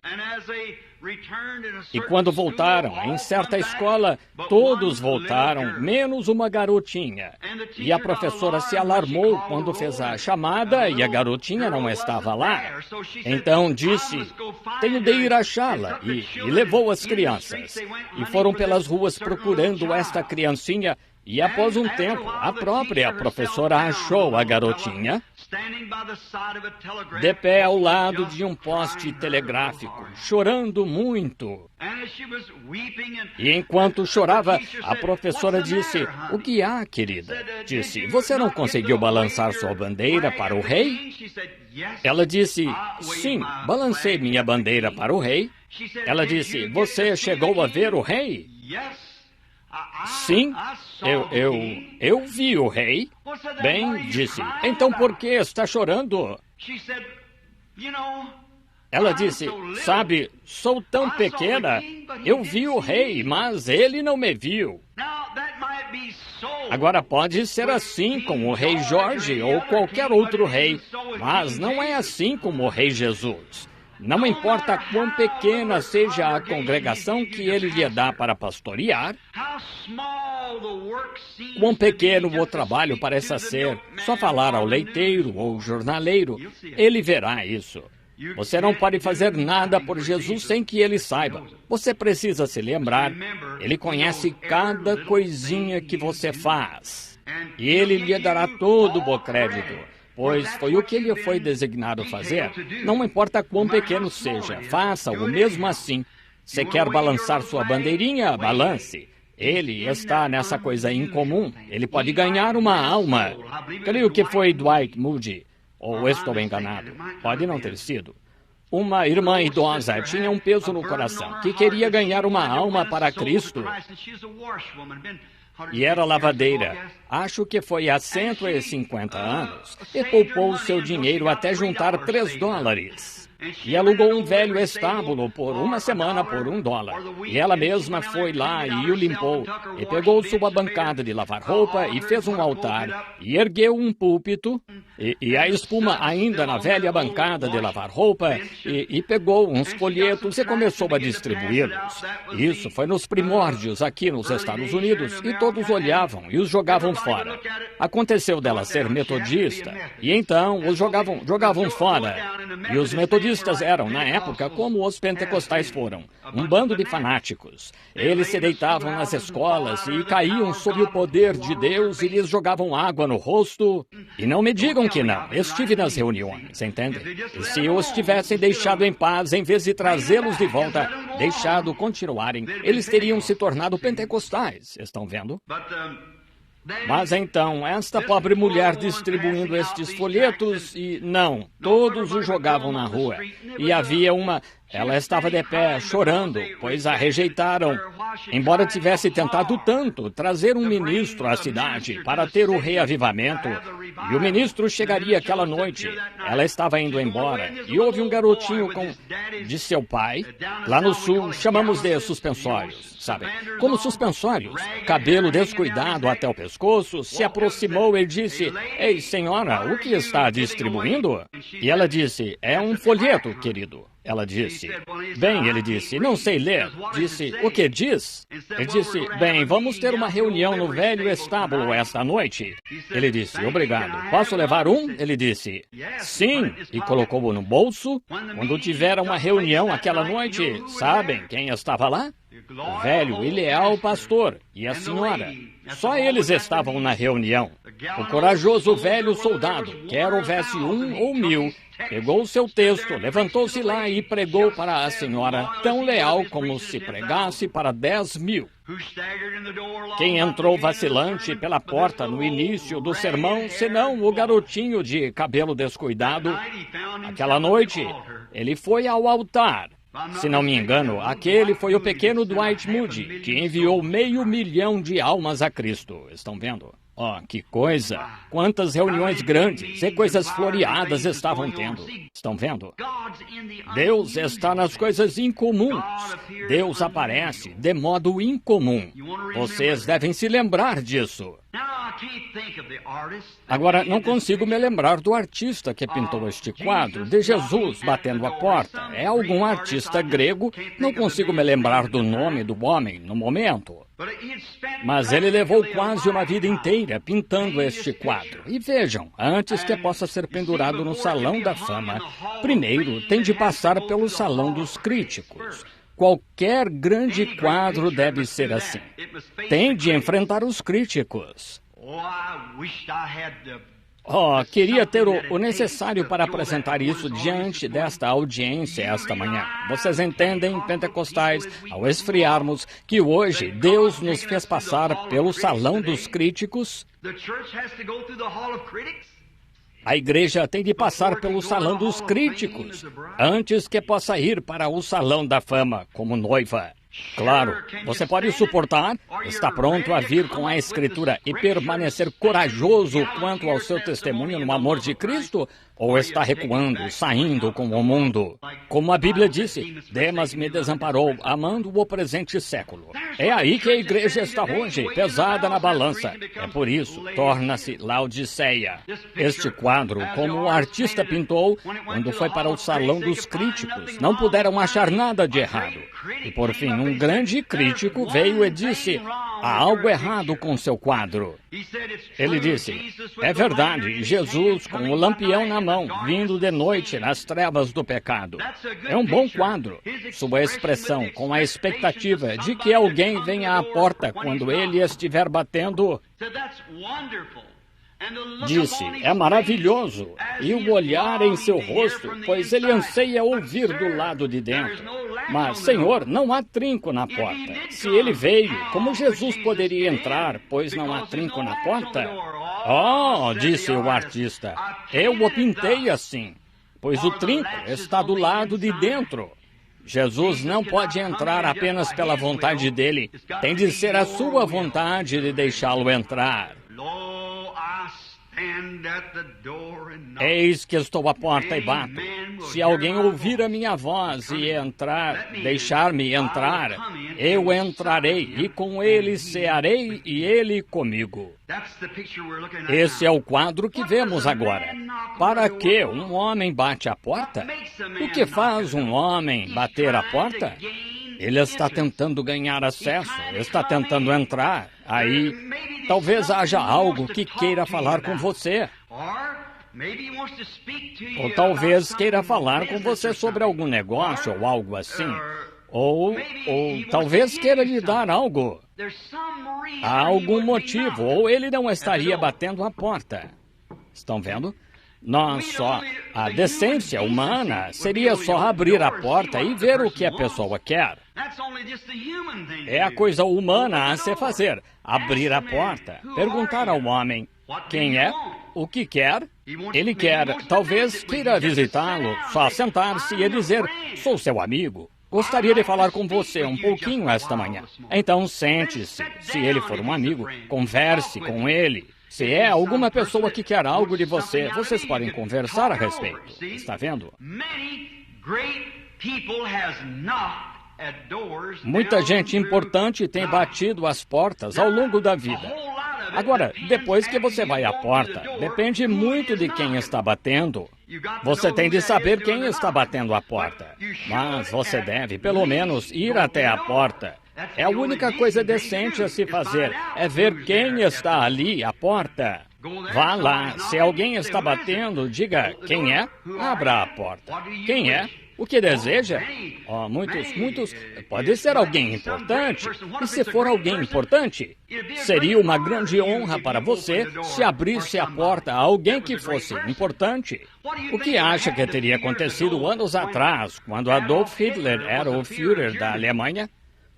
E quando voltaram, em certa escola, todos voltaram, menos uma garotinha. E a professora se alarmou quando fez a chamada e a garotinha não estava lá. Então disse, tenho de ir achá-la, e levou as crianças. E foram pelas ruas procurando esta criancinha. E após um tempo, a própria professora achou a garotinha de pé ao lado de um poste telegráfico, chorando muito. E enquanto chorava, a professora disse, o que há, querida? Disse, você não conseguiu balançar sua bandeira para o rei? Ela disse, sim, balancei minha bandeira para o rei. Ela disse, você chegou a ver o rei? Sim, eu vi o rei. Bem, disse, então por que está chorando? Ela disse, sabe, sou tão pequena, eu vi o rei, mas ele não me viu. Agora pode ser assim com o rei Jorge ou qualquer outro rei, mas não é assim com o rei Jesus. Não importa quão pequena seja a congregação que ele lhe dá para pastorear, quão pequeno o trabalho pareça ser, só falar ao leiteiro ou jornaleiro, ele verá isso. Você não pode fazer nada por Jesus sem que ele saiba. Você precisa se lembrar, ele conhece cada coisinha que você faz. E ele lhe dará todo o crédito. Pois foi o que ele foi designado fazer. Não importa quão pequeno seja, faça-o mesmo assim. Se quer balançar sua bandeirinha, balance. Ele está nessa coisa incomum. Ele pode ganhar uma alma. Creio que foi Dwight Moody. Ou estou enganado. Pode não ter sido. Uma irmã idosa tinha um peso no coração, que queria ganhar uma alma para Cristo. E era lavadeira. Acho que foi há 150 anos. E poupou seu dinheiro até juntar $3. E alugou um velho estábulo por uma semana por $1. E ela mesma foi lá e o limpou. E pegou sua bancada de lavar roupa e fez um altar. E ergueu um púlpito. E a espuma ainda na velha bancada de lavar roupa. E pegou uns folhetos e começou a distribuí-los. Isso foi nos primórdios aqui nos Estados Unidos. E todos olhavam e os jogavam fora. Aconteceu dela ser metodista. E então os jogavam fora. E os metodistas eram, na época, como os pentecostais foram, um bando de fanáticos. Eles se deitavam nas escolas e caíam sob o poder de Deus e lhes jogavam água no rosto. E não me digam que não, estive nas reuniões, entende? E se os tivessem deixado em paz, em vez de trazê-los de volta, deixado continuarem, eles teriam se tornado pentecostais, estão vendo? Mas então, esta pobre mulher distribuindo estes folhetos e, não, todos os jogavam na rua. E havia uma Ela estava de pé, chorando, pois a rejeitaram, embora tivesse tentado tanto trazer um ministro à cidade para ter o reavivamento. E o ministro chegaria aquela noite. Ela estava indo embora e houve um garotinho de seu pai. Lá no sul, chamamos de suspensórios, sabe? Como suspensórios, cabelo descuidado até o pescoço, se aproximou e disse: "Ei, senhora, o que está distribuindo?" E ela disse: "É um folheto, querido." Ela disse: "Bem," ele disse, "não sei ler." Disse: "O que diz?" Ele disse: "Bem, vamos ter uma reunião no velho estábulo esta noite." Ele disse: "Obrigado. Posso levar um?" Ele disse: "Sim." E colocou-o no bolso. Quando tiveram uma reunião aquela noite, sabem quem estava lá? O velho e leal pastor e a senhora. Só eles estavam na reunião. O corajoso velho soldado, quer houvesse 1 ou 1000, pegou o seu texto, levantou-se lá e pregou para a senhora, tão leal como se pregasse para 10.000. Quem entrou vacilante pela porta no início do sermão, senão o garotinho de cabelo descuidado? Aquela noite, ele foi ao altar. Se não me engano, aquele foi o pequeno Dwight Moody, que enviou 500.000 de almas a Cristo. Estão vendo? Oh, que coisa! Quantas reuniões grandes e coisas floreadas estavam tendo. Estão vendo? Deus está nas coisas incomuns. Deus aparece de modo incomum. Vocês devem se lembrar disso. Agora, não consigo me lembrar do artista que pintou este quadro de Jesus batendo a porta. É algum artista grego, não consigo me lembrar do nome do homem no momento. Mas ele levou quase uma vida inteira pintando este quadro. E vejam, antes que possa ser pendurado no Salão da Fama, primeiro tem de passar pelo Salão dos Críticos. Qualquer grande quadro deve ser assim. Tem de enfrentar os críticos. Oh, queria ter o necessário para apresentar isso diante desta audiência esta manhã. Vocês entendem, pentecostais, ao esfriarmos, que hoje Deus nos fez passar pelo salão dos críticos? A igreja tem de passar pelo salão dos críticos antes que possa ir para o salão da fama como noiva. Claro, você pode suportar, está pronto a vir com a Escritura e permanecer corajoso quanto ao seu testemunho no amor de Cristo? Ou está recuando, saindo com o mundo? Como a Bíblia disse, Demas me desamparou, amando o presente século. É aí que a igreja está hoje, pesada na balança. É por isso, torna-se Laodiceia. Este quadro, como o artista pintou, quando foi para o salão dos críticos, não puderam achar nada de errado. E por fim, um grande crítico veio e disse: há algo errado com seu quadro. Ele disse: é verdade, Jesus com o lampião na mão, vindo de noite nas trevas do pecado. É um bom quadro. Sua expressão, com a expectativa de que alguém venha à porta quando ele estiver batendo. Disse, é maravilhoso, e o olhar em seu rosto, pois ele anseia ouvir do lado de dentro. Mas, Senhor, não há trinco na porta. Se ele veio, como Jesus poderia entrar, pois não há trinco na porta? Oh, disse o artista, eu o pintei assim, pois o trinco está do lado de dentro. Jesus não pode entrar apenas pela vontade dele, tem de ser a sua vontade de deixá-lo entrar. Eis que estou à porta e bato. Se alguém ouvir a minha voz e entrar, deixar-me entrar, eu entrarei e com ele cearei e ele comigo. Esse é o quadro que vemos agora. Para que um homem bate a porta? O que faz um homem bater a porta? Ele está tentando ganhar acesso, está tentando entrar. Aí, talvez haja algo que queira falar com você. Ou talvez queira falar com você sobre algum negócio ou algo assim. Ou talvez queira lhe dar algo. Há algum motivo, ou ele não estaria batendo a porta. Estão vendo? A decência humana seria só abrir a porta e ver o que a pessoa quer. É a coisa humana a se fazer, abrir a porta, perguntar ao homem, Quem é? O que quer? Ele quer, talvez queira visitá-lo, só sentar-se e dizer, sou seu amigo. Gostaria de falar com você um pouquinho esta manhã. Então sente-se. Se ele for um amigo, converse com ele. Se é alguma pessoa que quer algo de você, vocês podem conversar a respeito. Está vendo? Muita gente importante tem batido as portas ao longo da vida. Agora, depois que você vai à porta, depende muito de quem está batendo. Você tem de saber quem está batendo a porta. Mas você deve, pelo menos, ir até a porta. É a única coisa decente a se fazer, é ver quem está ali à porta. Vá lá, se alguém está batendo, diga, quem é? Abra a porta. Quem é? O que deseja? Muitos. Pode ser alguém importante. E se for alguém importante, seria uma grande honra para você se abrisse a porta a alguém que fosse importante. O que acha que teria acontecido anos atrás, quando Adolf Hitler era o Führer da Alemanha?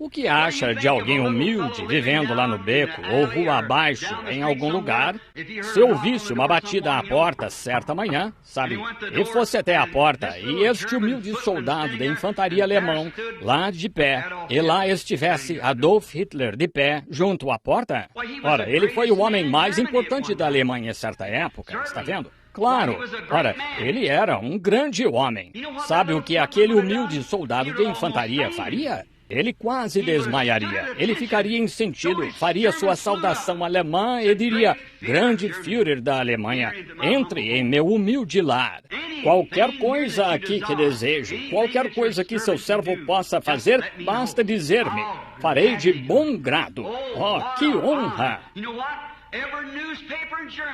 O que acha de alguém humilde vivendo lá no beco ou rua abaixo em algum lugar? Se ouvisse uma batida à porta certa manhã, sabe, e fosse até a porta e este humilde soldado da infantaria alemão lá de pé, e lá estivesse Adolf Hitler de pé junto à porta? Ora, ele foi o homem mais importante da Alemanha em certa época, está vendo? Claro. Ora, ele era um grande homem. Sabe o que aquele humilde soldado de infantaria faria? Ele quase desmaiaria. Ele ficaria em sentido, faria sua saudação alemã e diria, grande Führer da Alemanha, entre em meu humilde lar. Qualquer coisa aqui que deseje, qualquer coisa que seu servo possa fazer, basta dizer-me. Farei de bom grado. Oh, que honra!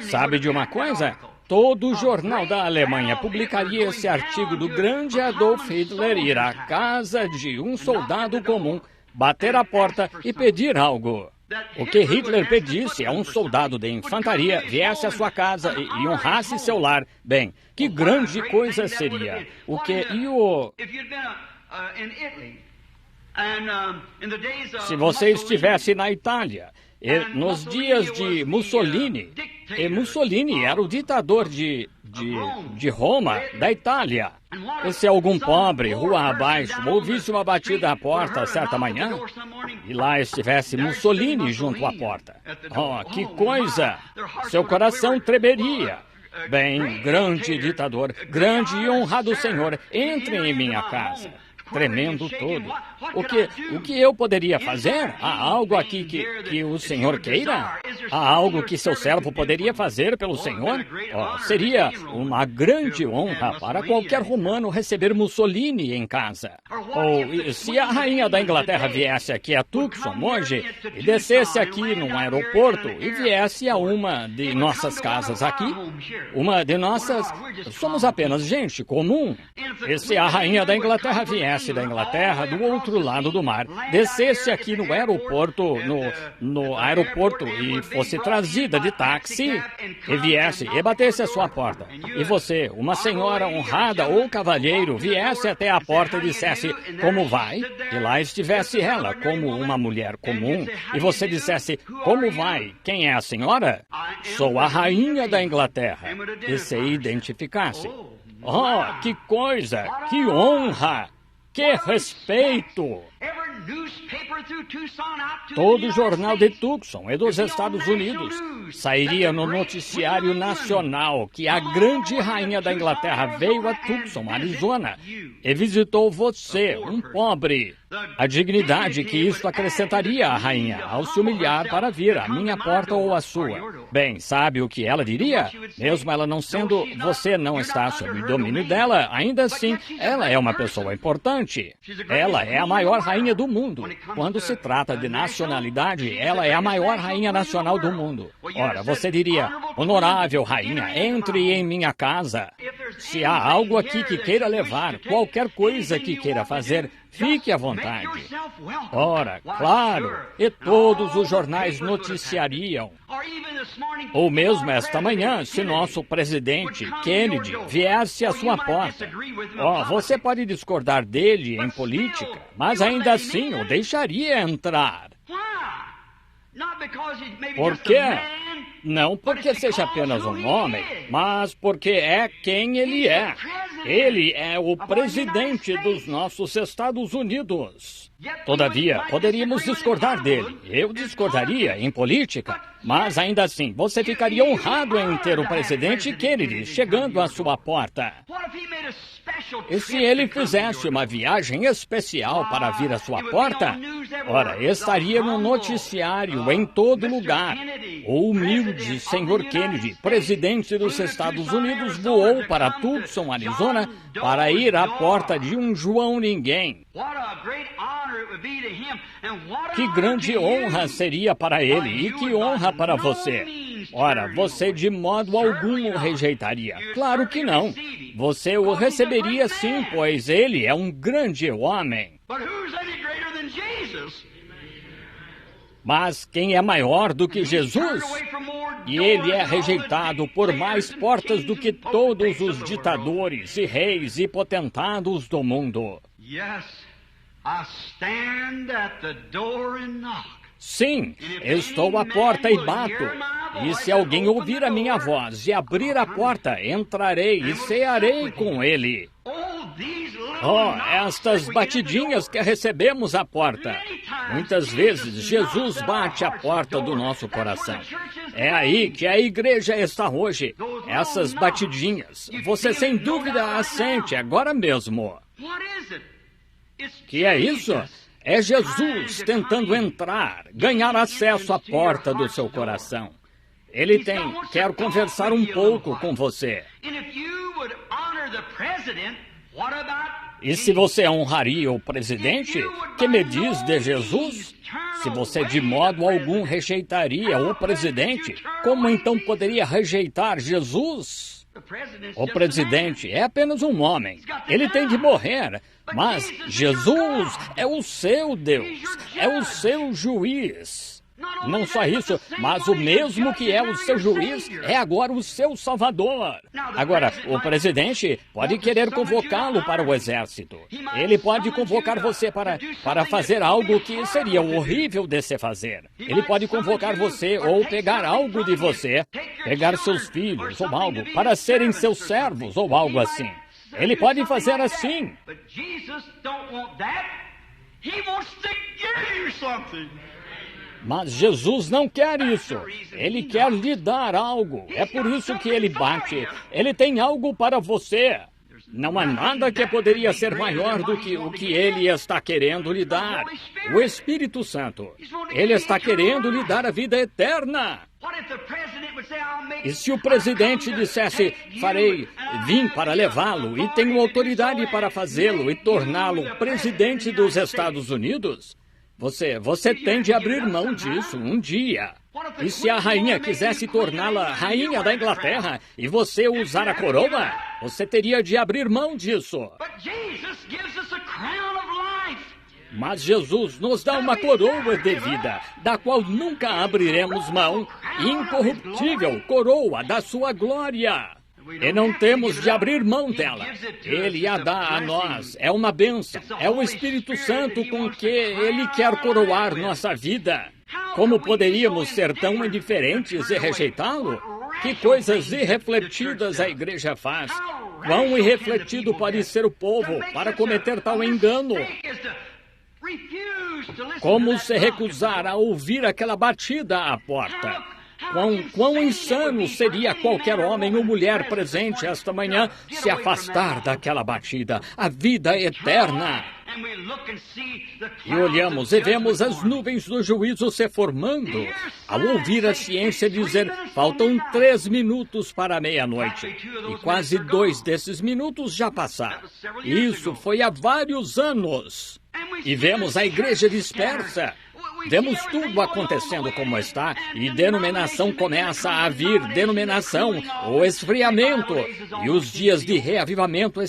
Sabe de uma coisa? Todo o jornal da Alemanha publicaria esse artigo do grande Adolf Hitler ir à casa de um soldado comum, bater a porta e pedir algo. O que Hitler pedisse a um soldado de infantaria viesse à sua casa e honrasse seu lar. Bem, que grande coisa seria. O que Se você estivesse na Itália, nos dias de Mussolini, e Mussolini era o ditador de Roma, da Itália. E se algum pobre, rua abaixo, ouvisse uma batida à porta certa manhã, e lá estivesse Mussolini junto à porta. Oh, que coisa! Seu coração tremeria. Bem, grande ditador, grande e honrado senhor, entre em minha casa. Tremendo todo. O que eu poderia fazer? Há algo aqui que o Senhor queira? Há algo que seu servo poderia fazer pelo Senhor? Seria uma grande honra para qualquer romano receber Mussolini em casa. Ou se a rainha da Inglaterra viesse aqui a Tucson hoje e descesse aqui num aeroporto e viesse a uma de nossas casas aqui, uma de nossas... Somos apenas gente comum. E se a rainha da Inglaterra viesse da Inglaterra, do outro lado do mar, descesse aqui no aeroporto, no aeroporto e fosse trazida de táxi, e viesse e batesse a sua porta, e você, uma senhora honrada ou cavalheiro, viesse até a porta e dissesse, como vai? E lá estivesse ela, como uma mulher comum, e você dissesse, como vai? Quem é a senhora? Sou a rainha da Inglaterra. E se identificasse. Oh, que coisa! Que honra! Que respeito! Todo o jornal de Tucson e dos Estados Unidos sairia no noticiário nacional que a grande rainha da Inglaterra veio a Tucson, Arizona, e visitou você, um pobre. A dignidade que isso acrescentaria à rainha ao se humilhar para vir à minha porta ou à sua. Bem, sabe o que ela diria? Mesmo ela não sendo, você não está sob o domínio dela, ainda assim, ela é uma pessoa importante. Ela é a maior rainha do mundo. Quando se trata de nacionalidade, ela é a maior rainha nacional do mundo. Ora, você diria, honorável rainha, entre em minha casa. Se há algo aqui que queira levar, qualquer coisa que queira fazer, fique à vontade. Ora, claro, e todos os jornais noticiariam. Ou mesmo esta manhã, se nosso presidente, Kennedy, viesse à sua porta. Você pode discordar dele em política, mas ainda assim o deixaria entrar. Por quê? Não porque seja apenas um homem, mas porque é quem ele é. Ele é o presidente dos nossos Estados Unidos. Todavia, poderíamos discordar dele. Eu discordaria em política, mas ainda assim, você ficaria honrado em ter o presidente Kennedy chegando à sua porta. E se ele fizesse uma viagem especial para vir à sua porta? Ora, estaria no noticiário em todo lugar. O humilde Sr. Kennedy, presidente dos Estados Unidos, voou para Tucson, Arizona, para ir à porta de um João Ninguém. Que grande honra seria para ele e que honra para você. Ora, você de modo algum o rejeitaria. Claro que não. Você o receberia sim, pois ele é um grande homem. Mas quem é maior do que Jesus? E ele é rejeitado por mais portas do que todos os ditadores e reis e potentados do mundo. Sim, estou à porta e bato. E se alguém ouvir a minha voz e abrir a porta, entrarei e cearei com ele. Oh, estas batidinhas que recebemos à porta. Muitas vezes Jesus bate à porta do nosso coração. É aí que a igreja está hoje. Essas batidinhas. Você sem dúvida as sente agora mesmo. Que é isso? É Jesus tentando entrar, ganhar acesso à porta do seu coração. Ele quer conversar um pouco com você. E se você honraria o presidente, que me diz de Jesus? Se você de modo algum rejeitaria o presidente, como então poderia rejeitar Jesus? O presidente é apenas um homem. Ele tem de morrer. Mas Jesus é o seu Deus, é o seu juiz. Não só isso, mas o mesmo que é o seu juiz é agora o seu salvador. Agora, o presidente pode querer convocá-lo para o exército. Ele pode convocar você para fazer algo que seria horrível de se fazer. Ele pode convocar você ou pegar algo de você, pegar seus filhos ou algo, para serem seus servos ou algo assim. Ele pode fazer assim. Mas Jesus não quer isso. Ele quer lhe dar algo. É por isso que ele bate. Ele tem algo para você. Não há nada que poderia ser maior do que o que ele está querendo lhe dar. O Espírito Santo. Ele está querendo lhe dar a vida eterna. E se o presidente dissesse, vim para levá-lo e tenho autoridade para fazê-lo e torná-lo presidente dos Estados Unidos, você tem de abrir mão disso um dia. E se a rainha quisesse torná-la rainha da Inglaterra e você usar a coroa, você teria de abrir mão disso. Mas Jesus nos dá uma coroa de vida, da qual nunca abriremos mão, incorruptível coroa da sua glória. E não temos de abrir mão dela. Ele a dá a nós. É uma bênção. É o Espírito Santo com que Ele quer coroar nossa vida. Como poderíamos ser tão indiferentes e rejeitá-lo? Que coisas irrefletidas a igreja faz. Quão irrefletido pode ser o povo para cometer tal engano? Como se recusar a ouvir aquela batida à porta? Quão insano seria qualquer homem ou mulher presente esta manhã se afastar daquela batida, a vida eterna. E olhamos e vemos as nuvens do juízo se formando. Ao ouvir a ciência dizer, faltam 3 minutos para a meia-noite. E quase 2 desses minutos já passaram. Isso foi há vários anos. E vemos a igreja dispersa. Vemos tudo acontecendo como está, e denominação começa a vir, denominação, o esfriamento, e os dias de reavivamento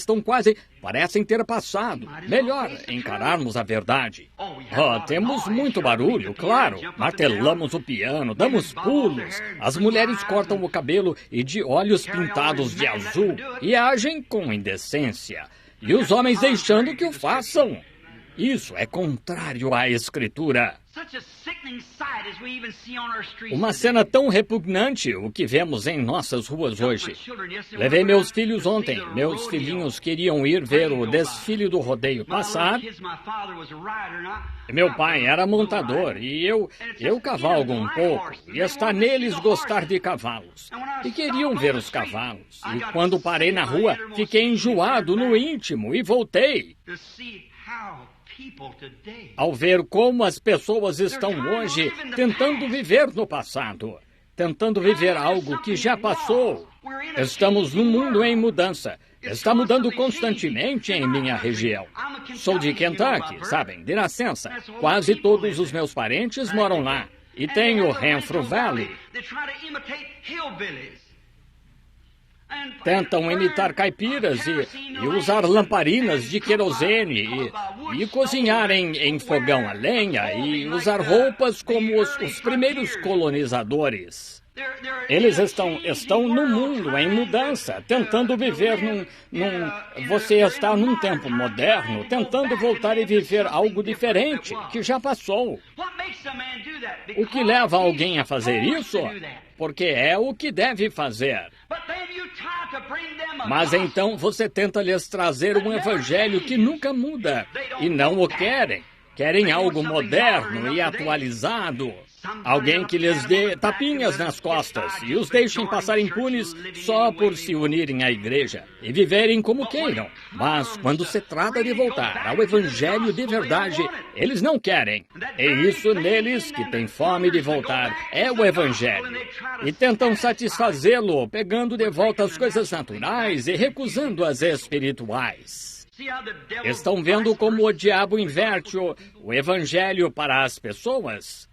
parecem ter passado. Melhor encararmos a verdade. Temos muito barulho, claro, martelamos o piano, damos pulos, as mulheres cortam o cabelo e de olhos pintados de azul, e agem com indecência, e os homens deixando que o façam. Isso é contrário à Escritura. Uma cena tão repugnante, o que vemos em nossas ruas hoje. Levei meus filhos ontem. Meus filhinhos queriam ir ver o desfile do rodeio passar. Meu pai era montador e eu cavalgo um pouco. E está neles gostar de cavalos. E queriam ver os cavalos. E quando parei na rua, fiquei enjoado no íntimo e voltei. Ao ver como as pessoas estão hoje tentando viver no passado, tentando viver algo que já passou. Estamos num mundo em mudança. Está mudando constantemente em minha região. Sou de Kentucky, sabem, de nascença. Quase todos os meus parentes moram lá. E tenho Renfrew Valley. Tentam imitar caipiras e usar lamparinas de querosene e cozinhar em fogão a lenha e usar roupas como os primeiros colonizadores. Eles estão no mundo em mudança, tentando viver Você está num tempo moderno, tentando voltar e viver algo diferente, que já passou. O que leva alguém a fazer isso? Porque é o que deve fazer. Mas então você tenta lhes trazer um evangelho que nunca muda, e não o querem. Querem algo moderno e atualizado. Alguém que lhes dê tapinhas nas costas e os deixem passar impunes só por se unirem à igreja e viverem como queiram. Mas quando se trata de voltar ao evangelho de verdade, eles não querem. É isso neles que tem fome de voltar, é o evangelho. E tentam satisfazê-lo, pegando de volta as coisas naturais e recusando as espirituais. Estão vendo como o diabo inverte o evangelho para as pessoas?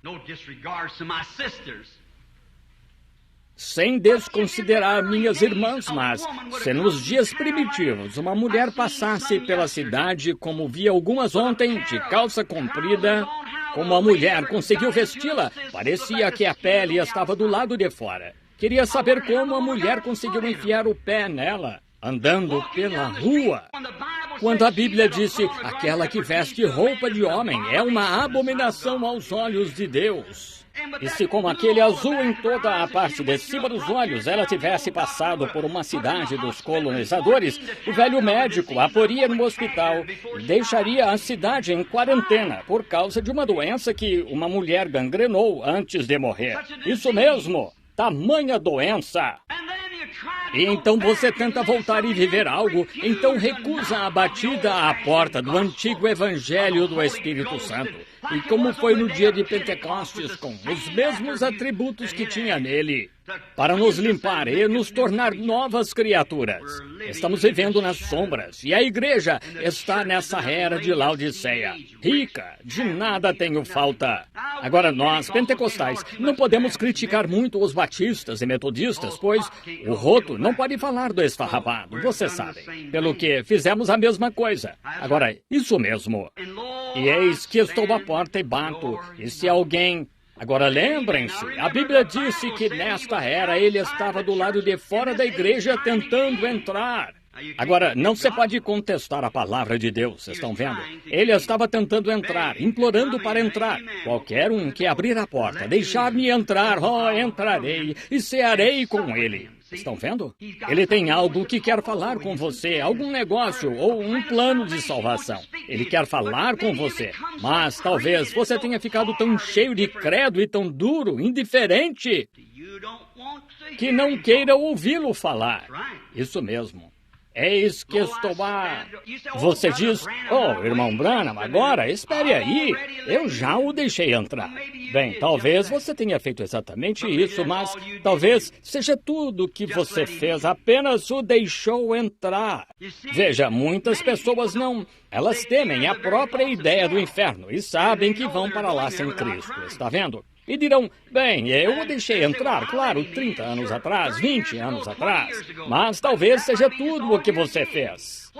Sem desconsiderar minhas irmãs, mas se nos dias primitivos uma mulher passasse pela cidade como vi algumas ontem, de calça comprida, como a mulher conseguiu vesti-la, parecia que a pele estava do lado de fora. Queria saber como a mulher conseguiu enfiar o pé nela, andando pela rua. Quando a Bíblia disse, aquela que veste roupa de homem é uma abominação aos olhos de Deus. E se com aquele azul em toda a parte de cima dos olhos ela tivesse passado por uma cidade dos colonizadores, o velho médico a poria no hospital e deixaria a cidade em quarentena por causa de uma doença que uma mulher gangrenou antes de morrer. Isso mesmo, tamanha doença. E então você tenta voltar e viver algo, então recusa a batida à porta do antigo evangelho do Espírito Santo. E como foi no dia de Pentecostes, com os mesmos atributos que tinha nele, para nos limpar e nos tornar novas criaturas. Estamos vivendo nas sombras, e a igreja está nessa era de Laodiceia. Rica, de nada tenho falta. Agora nós, pentecostais, não podemos criticar muito os batistas e metodistas, pois o roto não pode falar do esfarrapado, vocês sabem. Pelo que fizemos a mesma coisa. Agora, isso mesmo. E eis que estou à porta e bato, e se alguém... Agora lembrem-se, a Bíblia disse que nesta era ele estava do lado de fora da igreja tentando entrar. Agora, não se pode contestar a palavra de Deus, estão vendo? Ele estava tentando entrar, implorando para entrar. Qualquer um que abrir a porta, deixar-me entrar, entrarei e cearei com ele. Estão vendo? Ele tem algo que quer falar com você, algum negócio ou um plano de salvação. Ele quer falar com você, mas talvez você tenha ficado tão cheio de credo e tão duro, indiferente, que não queira ouvi-lo falar. Isso mesmo. Eis que estou a... Você diz, irmão Branham, agora, espere aí, eu já o deixei entrar. Bem, talvez você tenha feito exatamente isso, mas talvez seja tudo que você fez, apenas o deixou entrar. Veja, muitas pessoas não... Elas temem a própria ideia do inferno e sabem que vão para lá sem Cristo, está vendo? E dirão, bem, eu o deixei entrar, claro, 30 anos atrás, 20 anos atrás, mas talvez seja tudo o que você fez.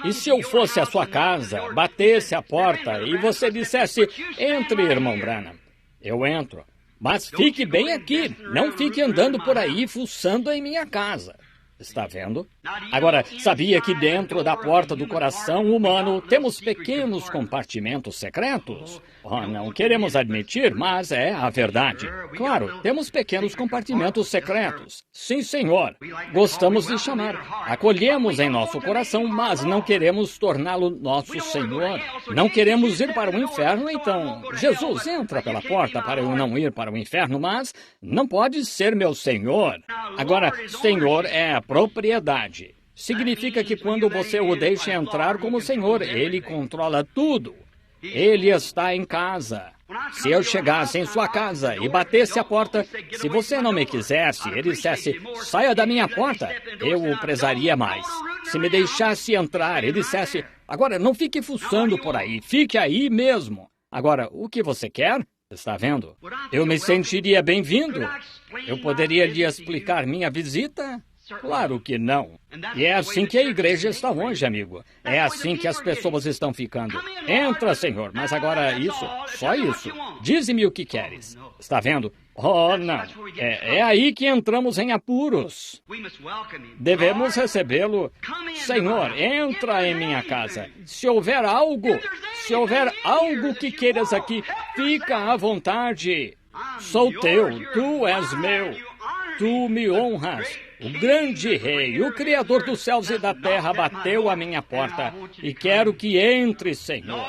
E se eu fosse à sua casa, batesse a porta e você dissesse, entre, irmão Branham, eu entro, mas fique bem aqui, não fique andando por aí fuçando em minha casa. Está vendo? Agora, sabia que dentro da porta do coração humano temos pequenos compartimentos secretos? Não queremos admitir, mas é a verdade. Claro, temos pequenos compartimentos secretos. Sim, Senhor. Gostamos de chamar. Acolhemos em nosso coração, mas não queremos torná-lo nosso Senhor. Não queremos ir para o inferno, então Jesus entra pela porta para eu não ir para o inferno, mas não pode ser meu Senhor. Agora, Senhor é a propriedade. Significa que quando você o deixa entrar como Senhor, Ele controla tudo. Ele está em casa. Se eu chegasse em sua casa e batesse a porta, se você não me quisesse, ele dissesse, saia da minha porta, eu o prezaria mais. Se me deixasse entrar, ele dissesse, agora não fique fuçando por aí, fique aí mesmo. Agora, o que você quer? Está vendo? Eu me sentiria bem-vindo. Eu poderia lhe explicar minha visita? Claro que não. E é assim que a igreja está hoje, amigo. É assim que as pessoas estão ficando. Entra, Senhor, mas agora isso, só isso. Dize-me o que queres. Está vendo? Oh, não. É aí que entramos em apuros. Devemos recebê-lo. Senhor, entra em minha casa. Se houver algo que queiras aqui, fica à vontade. Sou teu, tu és meu. Tu me honras. O grande rei, o Criador dos céus e da terra, bateu à minha porta e quero que entre, Senhor.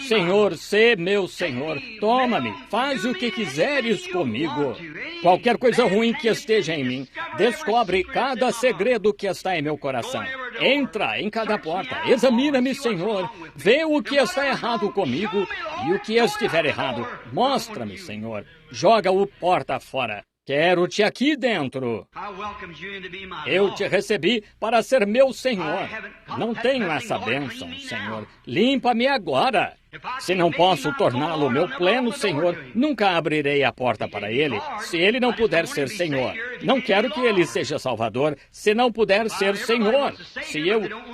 Senhor, sê meu Senhor, toma-me, faz o que quiseres comigo. Qualquer coisa ruim que esteja em mim, descobre cada segredo que está em meu coração. Entra em cada porta, examina-me, Senhor, vê o que está errado comigo e o que estiver errado. Mostra-me, Senhor, joga-o porta fora. Quero-te aqui dentro. Eu te recebi para ser meu Senhor. Não tenho essa bênção, Senhor. Limpa-me agora. Se não posso torná-lo meu pleno Senhor, nunca abrirei a porta para ele, se ele não puder ser Senhor. Não quero que ele seja Salvador, se não puder ser Senhor.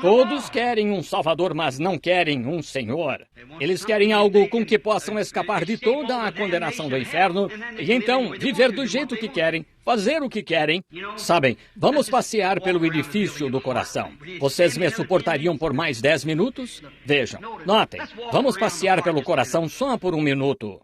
Todos querem um Salvador, mas não querem um Senhor. Eles querem algo com que possam escapar de toda a condenação do inferno e então viver do jeito que querem, fazer o que querem. Sabem, vamos passear pelo edifício do coração. Vocês me suportariam por mais 10 minutos? Vejam, notem, vamos passear pelo coração só por 1 minuto.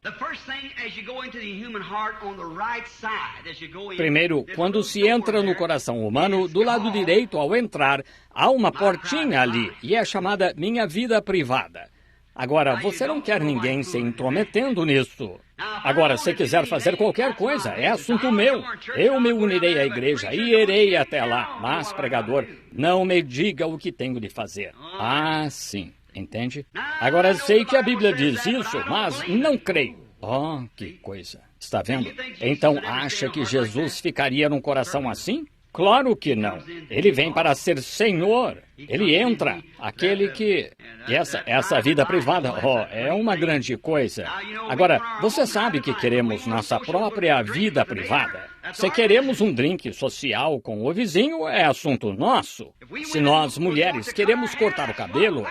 Primeiro, quando se entra no coração humano, do lado direito ao entrar, há uma portinha ali, e é chamada Minha Vida Privada. Agora, você não quer ninguém se intrometendo nisso. Agora, se quiser fazer qualquer coisa, é assunto meu. Eu me unirei à igreja e irei até lá. Mas, pregador, não me diga o que tenho de fazer. Ah, sim. Entende? Agora, sei que a Bíblia diz isso, mas não creio. Oh, que coisa. Está vendo? Então, acha que Jesus ficaria num coração assim? Claro que não. Ele vem para ser Senhor. Ele entra, aquele que... E essa vida privada, é uma grande coisa. Agora, você sabe que queremos nossa própria vida privada. Se queremos um drink social com o vizinho, é assunto nosso. Se nós, mulheres, queremos cortar o cabelo,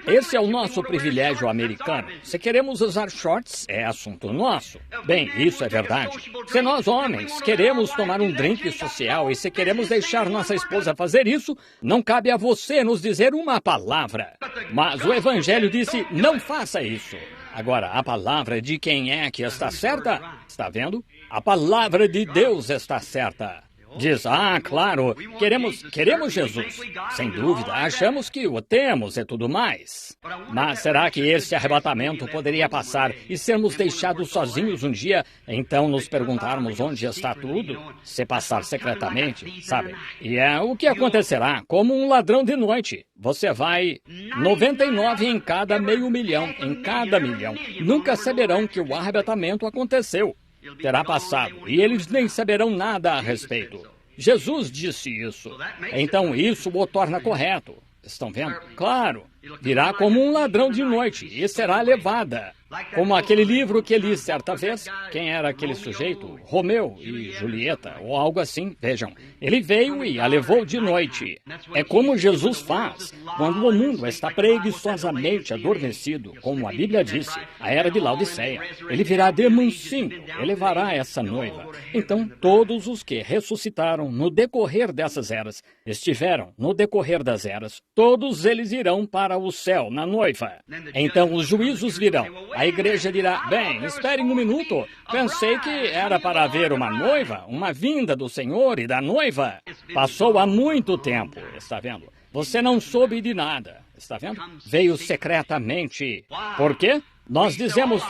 esse é o nosso privilégio americano. Se queremos usar shorts, é assunto nosso. Bem, isso é verdade. Se nós, homens, queremos tomar um drink social e se queremos deixar nossa esposa fazer isso, não cabe a você nos dizer uma palavra. Mas o Evangelho disse, não faça isso. Agora, a palavra de quem é que está certa? Está vendo? A palavra de Deus está certa. Diz, claro, queremos Jesus. Sem dúvida, achamos que o temos e tudo mais. Mas será que esse arrebatamento poderia passar e sermos deixados sozinhos um dia, então nos perguntarmos onde está tudo? Se passar secretamente, sabe? E é o que acontecerá, como um ladrão de noite. Você vai 99 em cada meio milhão, em cada milhão. Nunca saberão que o arrebatamento aconteceu. Terá passado, e eles nem saberão nada a respeito. Jesus disse isso. Então isso o torna correto. Estão vendo? Claro. Virá como um ladrão de noite e será levada. Como aquele livro que li certa vez, quem era aquele sujeito? Romeu e Julieta, ou algo assim. Vejam, ele veio e a levou de noite. É como Jesus faz quando o mundo está preguiçosamente adormecido, como a Bíblia disse, a era de Laodiceia. Ele virá de mansinho, elevará essa noiva. Então, todos os que ressuscitaram no decorrer dessas eras, estiveram no decorrer das eras, todos eles irão para o céu, na noiva. Então, os juízos virão. A igreja dirá, bem, esperem um minuto. Pensei que era para ver uma noiva, uma vinda do Senhor e da noiva. Passou há muito tempo, está vendo? Você não soube de nada, está vendo? Veio secretamente. Por quê? Nós dizemos,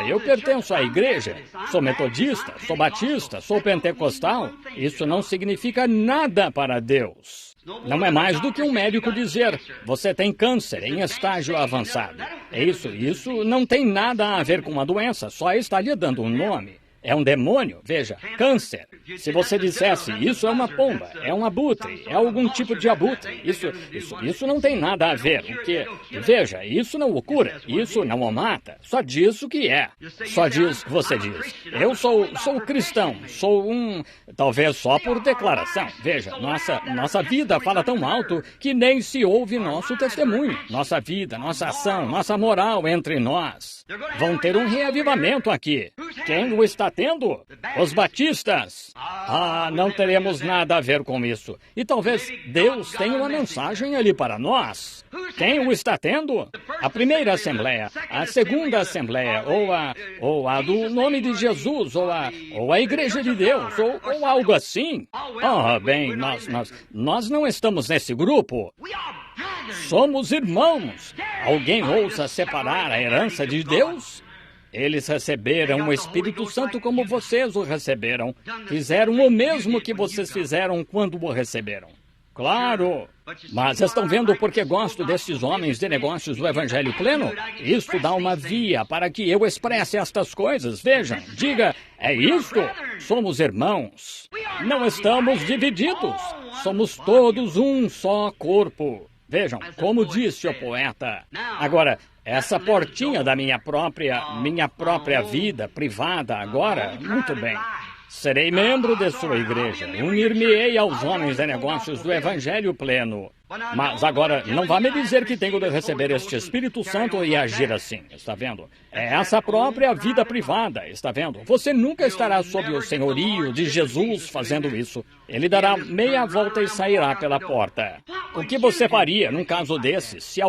eu pertenço à igreja, sou metodista, sou batista, sou pentecostal. Isso não significa nada para Deus. Não é mais do que um médico dizer, você tem câncer em estágio avançado. Isso não tem nada a ver com uma doença, só está lhe dando um nome. É um demônio, veja, câncer. Se você dissesse, isso é uma pomba, é um abutre, é algum tipo de abutre, isso não tem nada a ver. Veja, isso não o cura, isso não o mata, só diz o que é. Só diz, você diz, eu sou cristão, sou talvez só por declaração. Veja, nossa vida fala tão alto que nem se ouve nosso testemunho. Nossa vida, nossa ação, nossa moral entre nós. Vão ter um reavivamento aqui. Quem o está tendo? Os batistas. Não teremos nada a ver com isso. E talvez Deus tenha uma mensagem ali para nós. Quem o está tendo? A primeira assembleia, a segunda assembleia, ou a do nome de Jesus, ou a igreja de Deus, ou algo assim. Bem, nós não estamos nesse grupo. Somos irmãos. Alguém ousa separar a herança de Deus? Eles receberam o Espírito Santo como vocês o receberam. Fizeram o mesmo que vocês fizeram quando o receberam. Claro, mas estão vendo porque gosto desses homens de negócios do Evangelho pleno? Isso dá uma via para que eu expresse estas coisas. Vejam, diga, é isto? Somos irmãos. Não estamos divididos. Somos todos um só corpo. Vejam, como disse o poeta. Agora, essa portinha da minha própria vida privada agora, muito bem. Serei membro de sua igreja, unir-me-ei aos homens de negócios do Evangelho pleno. Mas agora, não vá me dizer que tenho de receber este Espírito Santo e agir assim, está vendo? É essa própria vida privada, está vendo? Você nunca estará sob o senhorio de Jesus fazendo isso. Ele dará meia volta e sairá pela porta. O que você faria num caso desse, se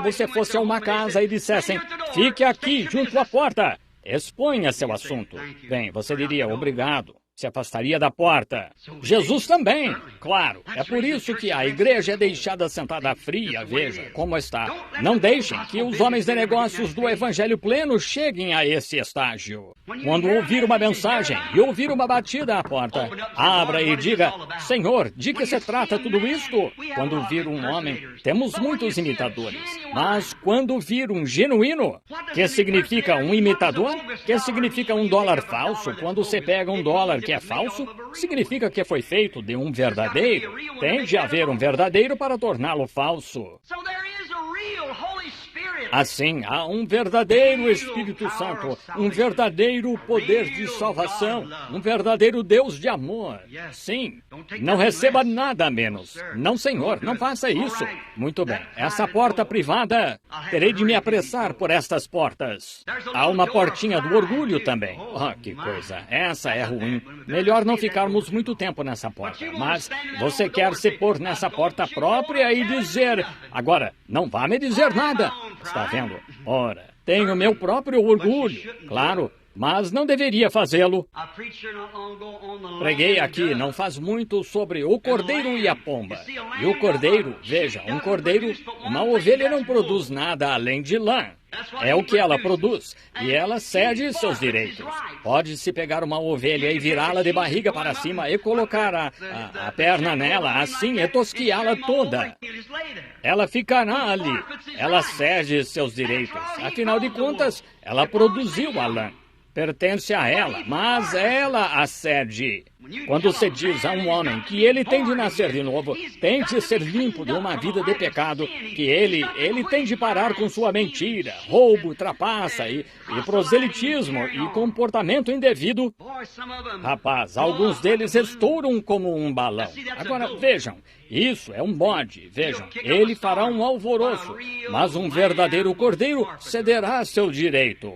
você fosse a uma casa e dissessem, fique aqui junto à porta? Exponha seu assunto. Bem, você diria, obrigado. Se afastaria da porta. Jesus também, claro. É por isso que a igreja é deixada sentada fria, veja como está. Não deixem que os homens de negócios do Evangelho pleno cheguem a esse estágio. Quando ouvir uma mensagem e ouvir uma batida à porta, abra e diga, Senhor, de que se trata tudo isto? Quando vir um homem, temos muitos imitadores. Mas quando vir um genuíno, que significa um imitador? Que significa um dólar falso? Quando você pega um dólar que é falso, significa que foi feito de um verdadeiro. Tem de haver um verdadeiro para torná-lo falso. Assim, há um verdadeiro Espírito Santo, um verdadeiro poder de salvação, um verdadeiro Deus de amor. Sim, não receba nada a menos. Não, Senhor, não faça isso. Muito bem, essa porta privada, terei de me apressar por estas portas. Há uma portinha do orgulho também. Que coisa, essa é ruim. Melhor não ficarmos muito tempo nessa porta. Mas você quer se pôr nessa porta própria e dizer... Agora, não vá me dizer nada. Está vendo? Ora, tenho meu próprio orgulho, claro, mas não deveria fazê-lo. Preguei aqui não faz muito sobre o cordeiro e a pomba. E o cordeiro, veja, uma ovelha não produz nada além de lã. É o que ela produz, e ela cede seus direitos. Pode-se pegar uma ovelha e virá-la de barriga para cima e colocar a perna nela assim e tosquiá-la toda. Ela ficará ali. Ela cede seus direitos. Afinal de contas, ela produziu a lã. Pertence a ela, mas ela a cede. Quando você diz a um homem que ele tem de nascer de novo, tem de ser limpo de uma vida de pecado, que ele tem de parar com sua mentira, roubo, trapaça e proselitismo e comportamento indevido, rapaz, alguns deles estouram como um balão. Agora, vejam, isso é um bode. Vejam, ele fará um alvoroço, mas um verdadeiro cordeiro cederá seu direito.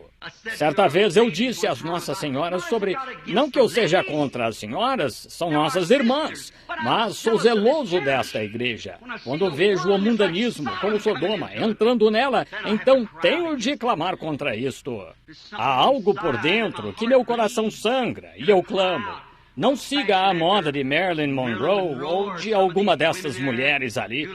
Certa vez eu disse às nossas senhoras sobre... Não que eu seja contra as senhoras, são nossas irmãs, mas sou zeloso desta igreja. Quando vejo o mundanismo, como Sodoma, entrando nela, então tenho de clamar contra isto. Há algo por dentro que meu coração sangra e eu clamo. Não siga a moda de Marilyn Monroe ou de alguma dessas mulheres ali.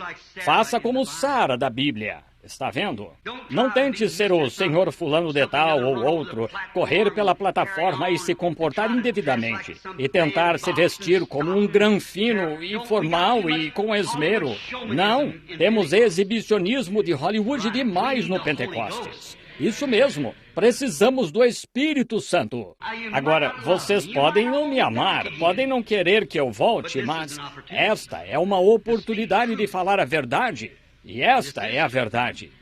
Faça como Sara da Bíblia. Está vendo? Não tente ser o senhor fulano de tal ou outro, correr pela plataforma e se comportar indevidamente, e tentar se vestir como um granfino e formal e com esmero. Não, temos exibicionismo de Hollywood demais no Pentecostes. Isso mesmo, precisamos do Espírito Santo. Agora, vocês podem não me amar, podem não querer que eu volte, mas esta é uma oportunidade de falar a verdade. E esta é a verdade.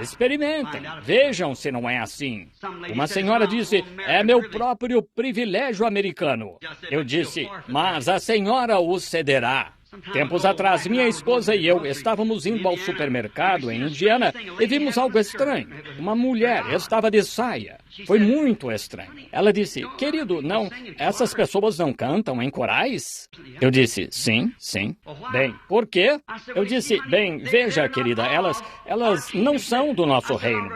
Experimentem, vejam se não é assim. Uma senhora disse, é meu próprio privilégio americano. Eu disse, mas a senhora o cederá. Tempos atrás, minha esposa e eu estávamos indo ao supermercado em Indiana e vimos algo estranho. Uma mulher estava de saia. Foi muito estranho. Ela disse, querido, não, essas pessoas não cantam em corais? Eu disse, sim. Bem, por quê? Eu disse, bem, veja, querida, elas não são do nosso reino.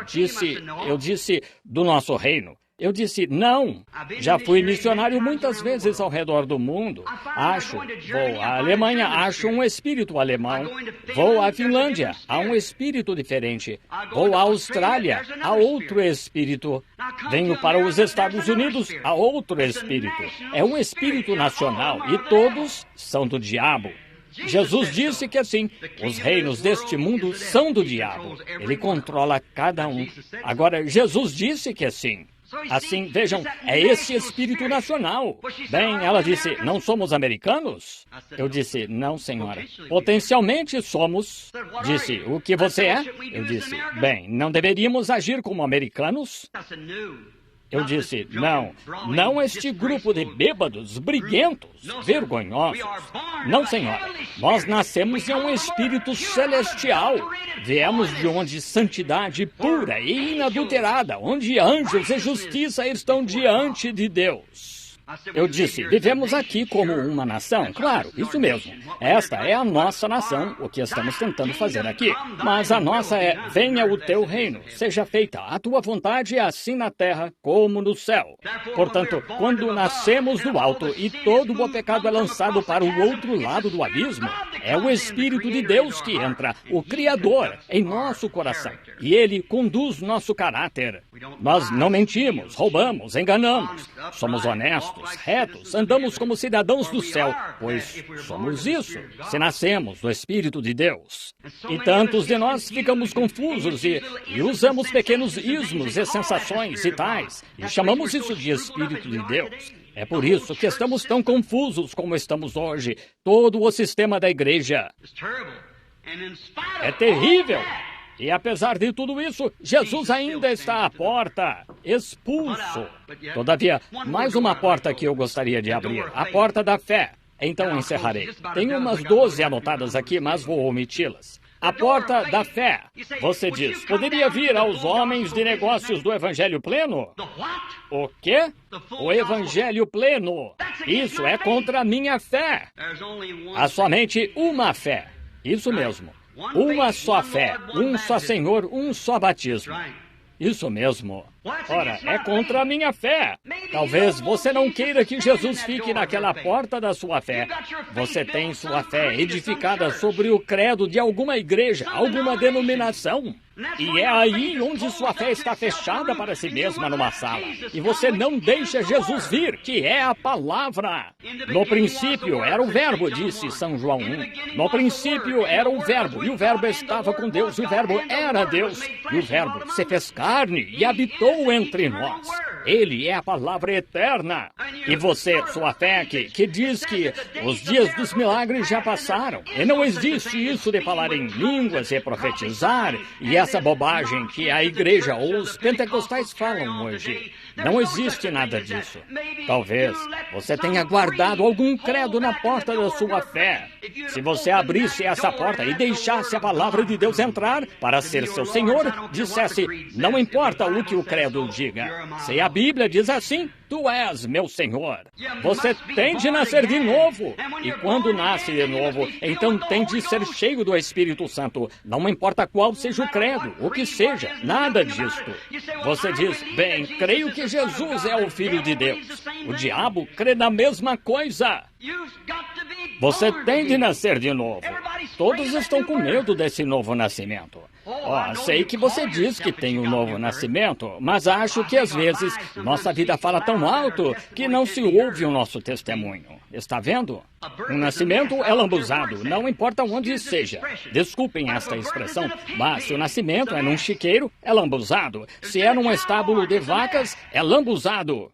Eu disse, do nosso reino. Eu disse, não. Já fui missionário muitas vezes ao redor do mundo. Vou à Alemanha, acho um espírito alemão. Vou à Finlândia, há um espírito diferente. Vou à Austrália, há outro espírito. Venho para os Estados Unidos, há outro espírito. É um espírito nacional e todos são do diabo. Jesus disse que assim, os reinos deste mundo são do diabo. Ele controla cada um. Agora, Jesus disse que assim. Assim, vejam, é esse espírito nacional. Bem, ela disse, não somos americanos? Eu disse, não, senhora. Potencialmente somos. Disse, o que você é? Eu disse, bem, não deveríamos agir como americanos? Eu disse, não este grupo de bêbados, briguentos, vergonhosos. Não, senhora, nós nascemos em um espírito celestial. Viemos de onde santidade pura e inadulterada, onde anjos e justiça estão diante de Deus. Eu disse, vivemos aqui como uma nação? Claro, isso mesmo. Esta é a nossa nação, o que estamos tentando fazer aqui. Mas a nossa é, venha o teu reino, seja feita a tua vontade, assim na terra como no céu. Portanto, quando nascemos do alto e todo o pecado é lançado para o outro lado do abismo, é o Espírito de Deus que entra, o Criador, em nosso coração. E Ele conduz nosso caráter. Nós não mentimos, roubamos, enganamos. Somos honestos, retos, andamos como cidadãos do céu, pois somos isso, se nascemos do Espírito de Deus. E tantos de nós ficamos confusos e usamos pequenos ismos e sensações e tais, e chamamos isso de Espírito de Deus. É por isso que estamos tão confusos como estamos hoje, todo o sistema da igreja. É terrível. E apesar de tudo isso, Jesus ainda está à porta, expulso. Todavia, mais uma porta que eu gostaria de abrir, a porta da fé. Então encerrarei. Tenho umas 12 anotadas aqui, mas vou omiti-las. A porta da fé. Você diz, poderia vir aos homens de negócios do Evangelho Pleno? O quê? O Evangelho Pleno. Isso é contra a minha fé. Há somente uma fé. Isso mesmo. Uma só fé, um só Senhor, um só batismo. Isso mesmo. Ora, é contra a minha fé. Talvez você não queira que Jesus fique naquela porta da sua fé. Você tem sua fé edificada sobre o credo de alguma igreja, alguma denominação. E é aí onde sua fé está fechada para si mesma numa sala. E você não deixa Jesus vir, que é a palavra. No princípio era o verbo, disse São João 1. No princípio era o verbo, e o verbo estava com Deus, e o verbo era Deus. E o verbo se fez carne e habitou entre nós. Ele é a palavra eterna. E você, sua fé, que diz que os dias dos milagres já passaram. E não existe isso de falar em línguas e profetizar e essa bobagem que a igreja ou os pentecostais falam hoje. Não existe nada disso. Talvez você tenha guardado algum credo na porta da sua fé. Se você abrisse essa porta e deixasse a palavra de Deus entrar para ser seu Senhor, dissesse, não importa o que o credo diga. Se a Bíblia diz assim, tu és meu Senhor. Você tem de nascer de novo. E quando nasce de novo, então tem de ser cheio do Espírito Santo. Não importa qual seja o credo, o que seja, nada disto. Você diz, bem, creio que Jesus é o Filho de Deus. O diabo crê na mesma coisa. Você tem de nascer de novo. Todos estão com medo desse novo nascimento. Sei que você diz que tem um novo nascimento, mas acho que às vezes nossa vida fala tão alto que não se ouve o nosso testemunho. Está vendo? Um nascimento é lambuzado, não importa onde seja. Desculpem esta expressão, mas se o nascimento é num chiqueiro, é lambuzado. Se é num estábulo de vacas, é lambuzado.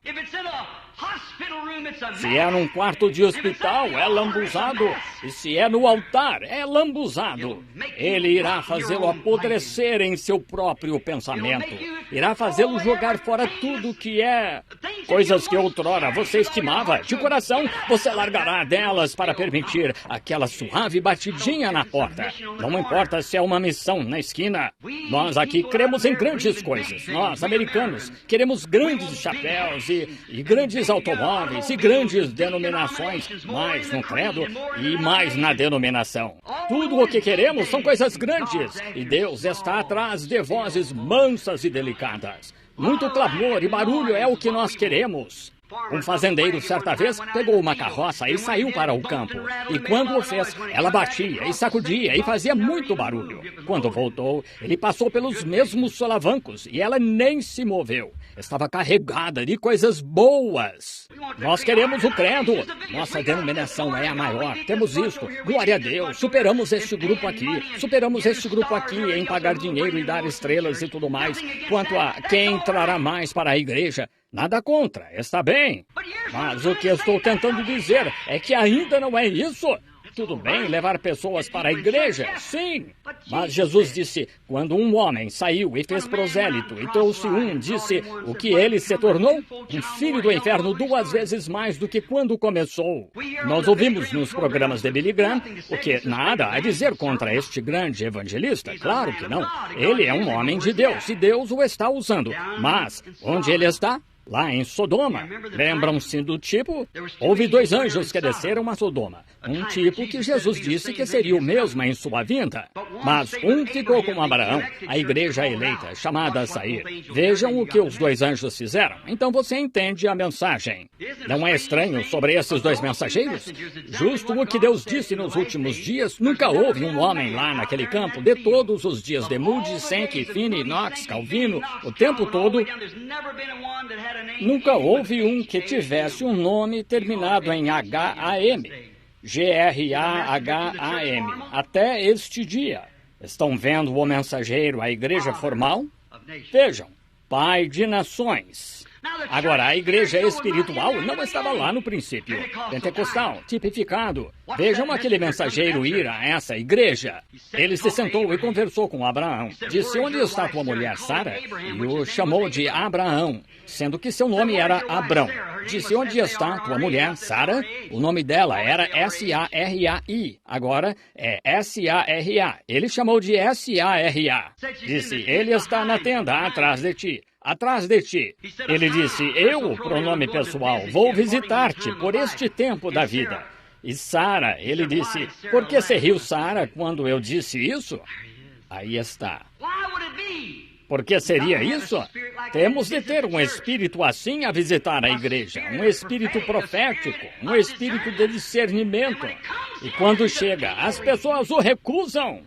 Se é num quarto de hospital, é lambuzado. E se é no altar, é lambuzado. Ele irá fazê-lo apodrecer em seu próprio pensamento. Irá fazê-lo jogar fora tudo que é coisas que outrora você estimava. De coração, você largará delas para permitir aquela suave batidinha na porta. Não importa se é uma missão na esquina. Nós aqui cremos em grandes coisas. Nós, americanos, queremos grandes chapéus e grandes automóveis e grandes denominações, mais no credo e mais na denominação. Tudo o que queremos são coisas grandes e Deus está atrás de vozes mansas e delicadas. Muito clamor e barulho é o que nós queremos. Um fazendeiro, certa vez, pegou uma carroça e saiu para o campo. E quando o fez, ela batia e sacudia e fazia muito barulho. Quando voltou, ele passou pelos mesmos solavancos e ela nem se moveu. Estava carregada de coisas boas. Nós queremos o credo. Nossa denominação é a maior. Temos isto. Glória a Deus. Superamos este grupo aqui. Superamos este grupo aqui em pagar dinheiro e dar estrelas e tudo mais. Quanto a quem entrará mais para a igreja, nada contra, está bem. Mas o que estou tentando dizer é que ainda não é isso. Tudo bem levar pessoas para a igreja, sim. Mas Jesus disse, quando um homem saiu e fez prosélito e trouxe disse o que ele se tornou? Um filho do inferno 2 vezes mais do que quando começou. Nós ouvimos nos programas de Billy Graham o que nada a dizer contra este grande evangelista. Claro que não. Ele é um homem de Deus e Deus o está usando. Mas onde ele está? Lá em Sodoma. Lembram-se do tipo? Houve 2 anjos que desceram a Sodoma. Um tipo que Jesus disse que seria o mesmo em sua vinda. Mas um ficou com Abraão, a igreja eleita, chamada a sair. Vejam o que os 2 anjos fizeram. Então você entende a mensagem. Não é estranho sobre esses 2 mensageiros? Justo o que Deus disse nos últimos dias, nunca houve um homem lá naquele campo, de todos os dias de Moody, Sankey, Finney, Knox, Calvino, o tempo todo. Nunca houve um que tivesse um nome terminado em H-A-M. G-R-A-H-A-M. Até este dia. Estão vendo o mensageiro, a igreja formal? Vejam, Pai de Nações. Agora, a igreja espiritual não estava lá no princípio. Pentecostal, tipificado. Vejam aquele mensageiro ir a essa igreja. Ele se sentou e conversou com Abraão. Disse, onde está tua mulher, Sara? E o chamou de Abraão, sendo que seu nome era Abrão. Disse, onde está tua mulher, Sara? O nome dela era S-A-R-A-I. Agora é S-A-R-A. Ele chamou de S-A-R-A. Disse, ele está na tenda atrás de ti. Atrás de ti. Ele disse, eu, pronome pessoal, vou visitar-te por este tempo da vida. E Sara, ele disse, por que se riu Sara quando eu disse isso? Aí está. Por que seria isso? Temos de ter um espírito assim a visitar a igreja, um espírito profético, um espírito de discernimento. E quando chega, as pessoas o recusam.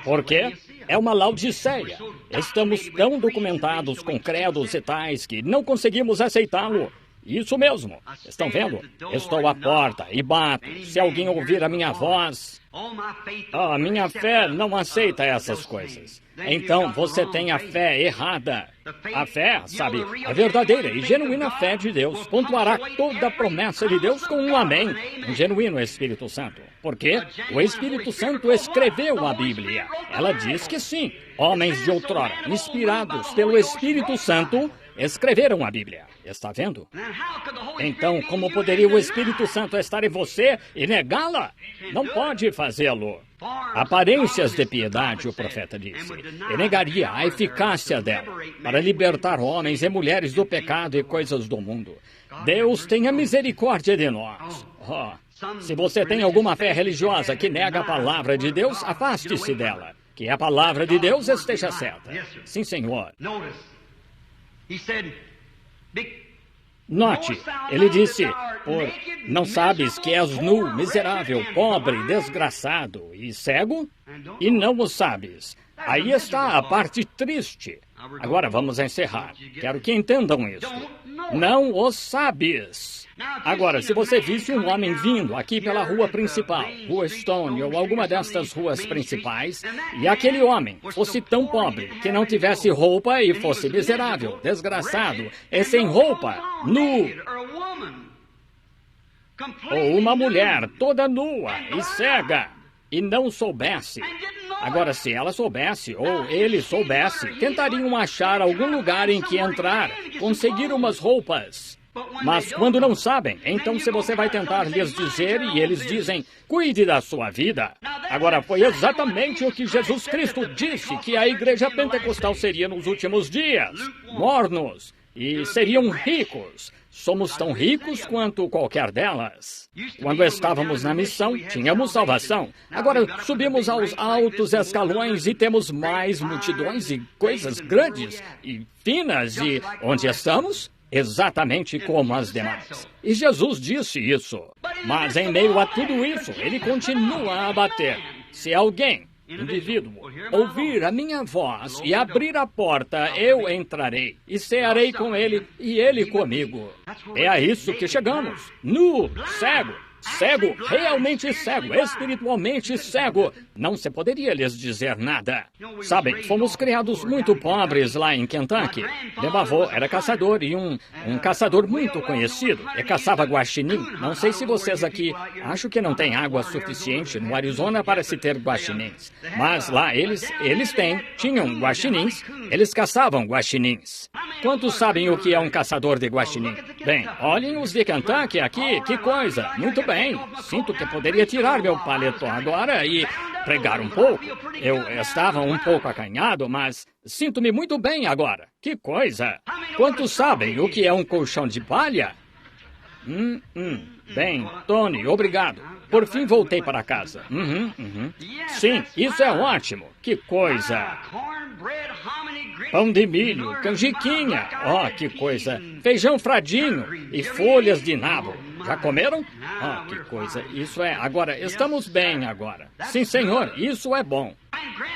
Por quê? É uma laodiceia. Estamos tão documentados com credos e tais que não conseguimos aceitá-lo. Isso mesmo. Estão vendo? Estou à porta e bato. Se alguém ouvir a minha voz... A minha fé não aceita essas coisas. Então você tem a fé errada. A fé, sabe, a verdadeira e genuína fé de Deus pontuará toda a promessa de Deus com um amém. Um genuíno Espírito Santo. Porque o Espírito Santo escreveu a Bíblia. Ela diz que sim. Homens de outrora, inspirados pelo Espírito Santo, escreveram a Bíblia. Está vendo? Então, como poderia o Espírito Santo estar em você e negá-la? Não pode fazê-lo. Aparências de piedade, o profeta disse, e negaria a eficácia dela para libertar homens e mulheres do pecado e coisas do mundo. Deus tenha misericórdia de nós. Oh, se você tem alguma fé religiosa que nega a palavra de Deus, afaste-se dela. Que a palavra de Deus esteja certa. Sim, Senhor. Note, ele disse, não sabes que és nu, miserável, pobre, desgraçado e cego? E não o sabes. Aí está a parte triste. Agora vamos encerrar. Quero que entendam isso. Não o sabes. Agora, se você visse um homem vindo aqui pela rua principal, Rua Stone ou alguma destas ruas principais, e aquele homem fosse tão pobre que não tivesse roupa e fosse miserável, desgraçado, e sem roupa, nu, ou uma mulher toda nua e cega, e não soubesse. Agora, se ela soubesse, ou ele soubesse, tentariam achar algum lugar em que entrar, conseguir umas roupas. Mas quando não sabem, então se você vai tentar lhes dizer e eles dizem, cuide da sua vida. Agora, foi exatamente o que Jesus Cristo disse que a igreja pentecostal seria nos últimos dias. Mornos. E seriam ricos. Somos tão ricos quanto qualquer delas. Quando estávamos na missão, tínhamos salvação. Agora subimos aos altos escalões e temos mais multidões e coisas grandes e finas. E onde estamos? Exatamente como as demais. E Jesus disse isso. Mas em meio a tudo isso, ele continua a bater. Se alguém, indivíduo, ouvir a minha voz e abrir a porta, eu entrarei e cearei com ele e ele comigo. É a isso que chegamos. Nu, cego. Cego, realmente cego, espiritualmente cego. Não se poderia lhes dizer nada. Sabem, fomos criados muito pobres lá em Kentucky. Meu avô era caçador e um caçador muito conhecido. E caçava guaxinim. Não sei se vocês aqui, acho que não tem água suficiente no Arizona para se ter guaxinins. Mas lá tinham guaxinins. Eles caçavam guaxinins. Quantos sabem o que é um caçador de guaxinim? Bem, olhem os de Kentucky aqui, que coisa. Muito bem. Sinto que poderia tirar meu paletó agora e pregar um pouco. Eu estava um pouco acanhado, mas sinto-me muito bem agora. Que coisa! Quantos sabem o que é um colchão de palha? Bem, Tony, obrigado. Por fim voltei para casa. Sim, isso é ótimo. Que coisa! Pão de milho, canjiquinha. Oh, que coisa! Feijão fradinho e folhas de nabo. Já comeram? Ah, que coisa. Isso é... Agora, estamos bem agora. Sim, senhor, isso é bom.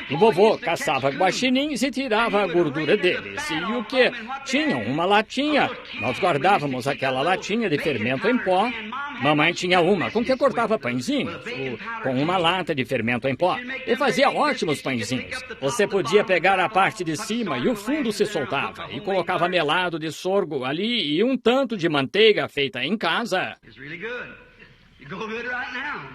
E vovô caçava guaxinins e tirava a gordura deles. E o que? Tinham uma latinha. Nós guardávamos aquela latinha de fermento em pó. Mamãe tinha uma com que cortava pãezinhos, com uma lata de fermento em pó. E fazia ótimos pãezinhos. Você podia pegar a parte de cima e o fundo se soltava. E colocava melado de sorgo ali e um tanto de manteiga feita em casa.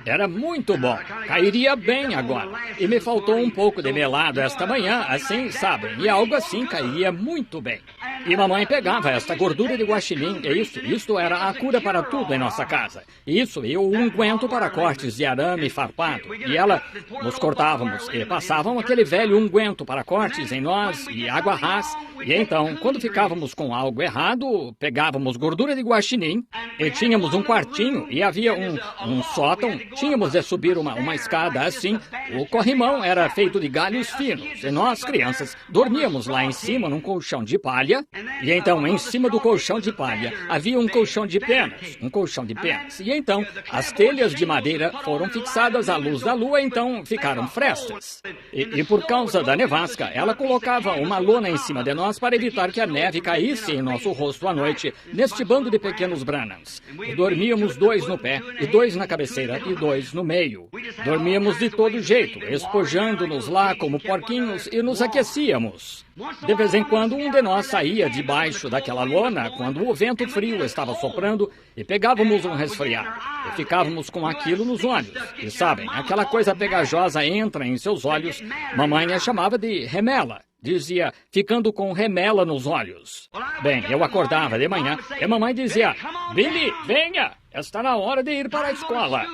Era muito bom. Cairia bem agora. E me faltou um pouco de melado esta manhã, assim, sabem? E algo assim cairia muito bem. E mamãe pegava esta gordura de guaxinim, e isto era a cura para tudo em nossa casa. Isso e o unguento para cortes de arame farpado. E ela, nos cortávamos e passavam aquele velho unguento para cortes em nós e água ras. E então, quando ficávamos com algo errado, pegávamos gordura de guaxinim e tínhamos um quartinho e havia um um sótão, tínhamos de subir uma escada assim. O corrimão era feito de galhos finos e nós, crianças, dormíamos lá em cima num colchão de palha. E então, em cima do colchão de palha, havia um colchão de penas, E então, as telhas de madeira foram fixadas à luz da lua, então ficaram frestas. E por causa da nevasca, ela colocava uma lona em cima de nós para evitar que a neve caísse em nosso rosto à noite, neste bando de pequenos Branhams. E dormíamos 2 no pé, e 2 na cabeceira, e 2 no meio. Dormíamos de todo jeito, espojando-nos lá como porquinhos, e nos aquecíamos. De vez em quando, um de nós saía debaixo daquela lona, quando o vento frio estava soprando, e pegávamos um resfriado. E ficávamos com aquilo nos olhos. E sabem, aquela coisa pegajosa entra em seus olhos. Mamãe a chamava de remela. Dizia, ficando com remela nos olhos. Bem, eu acordava de manhã e mamãe dizia, Billy, venha, está na hora de ir para a escola.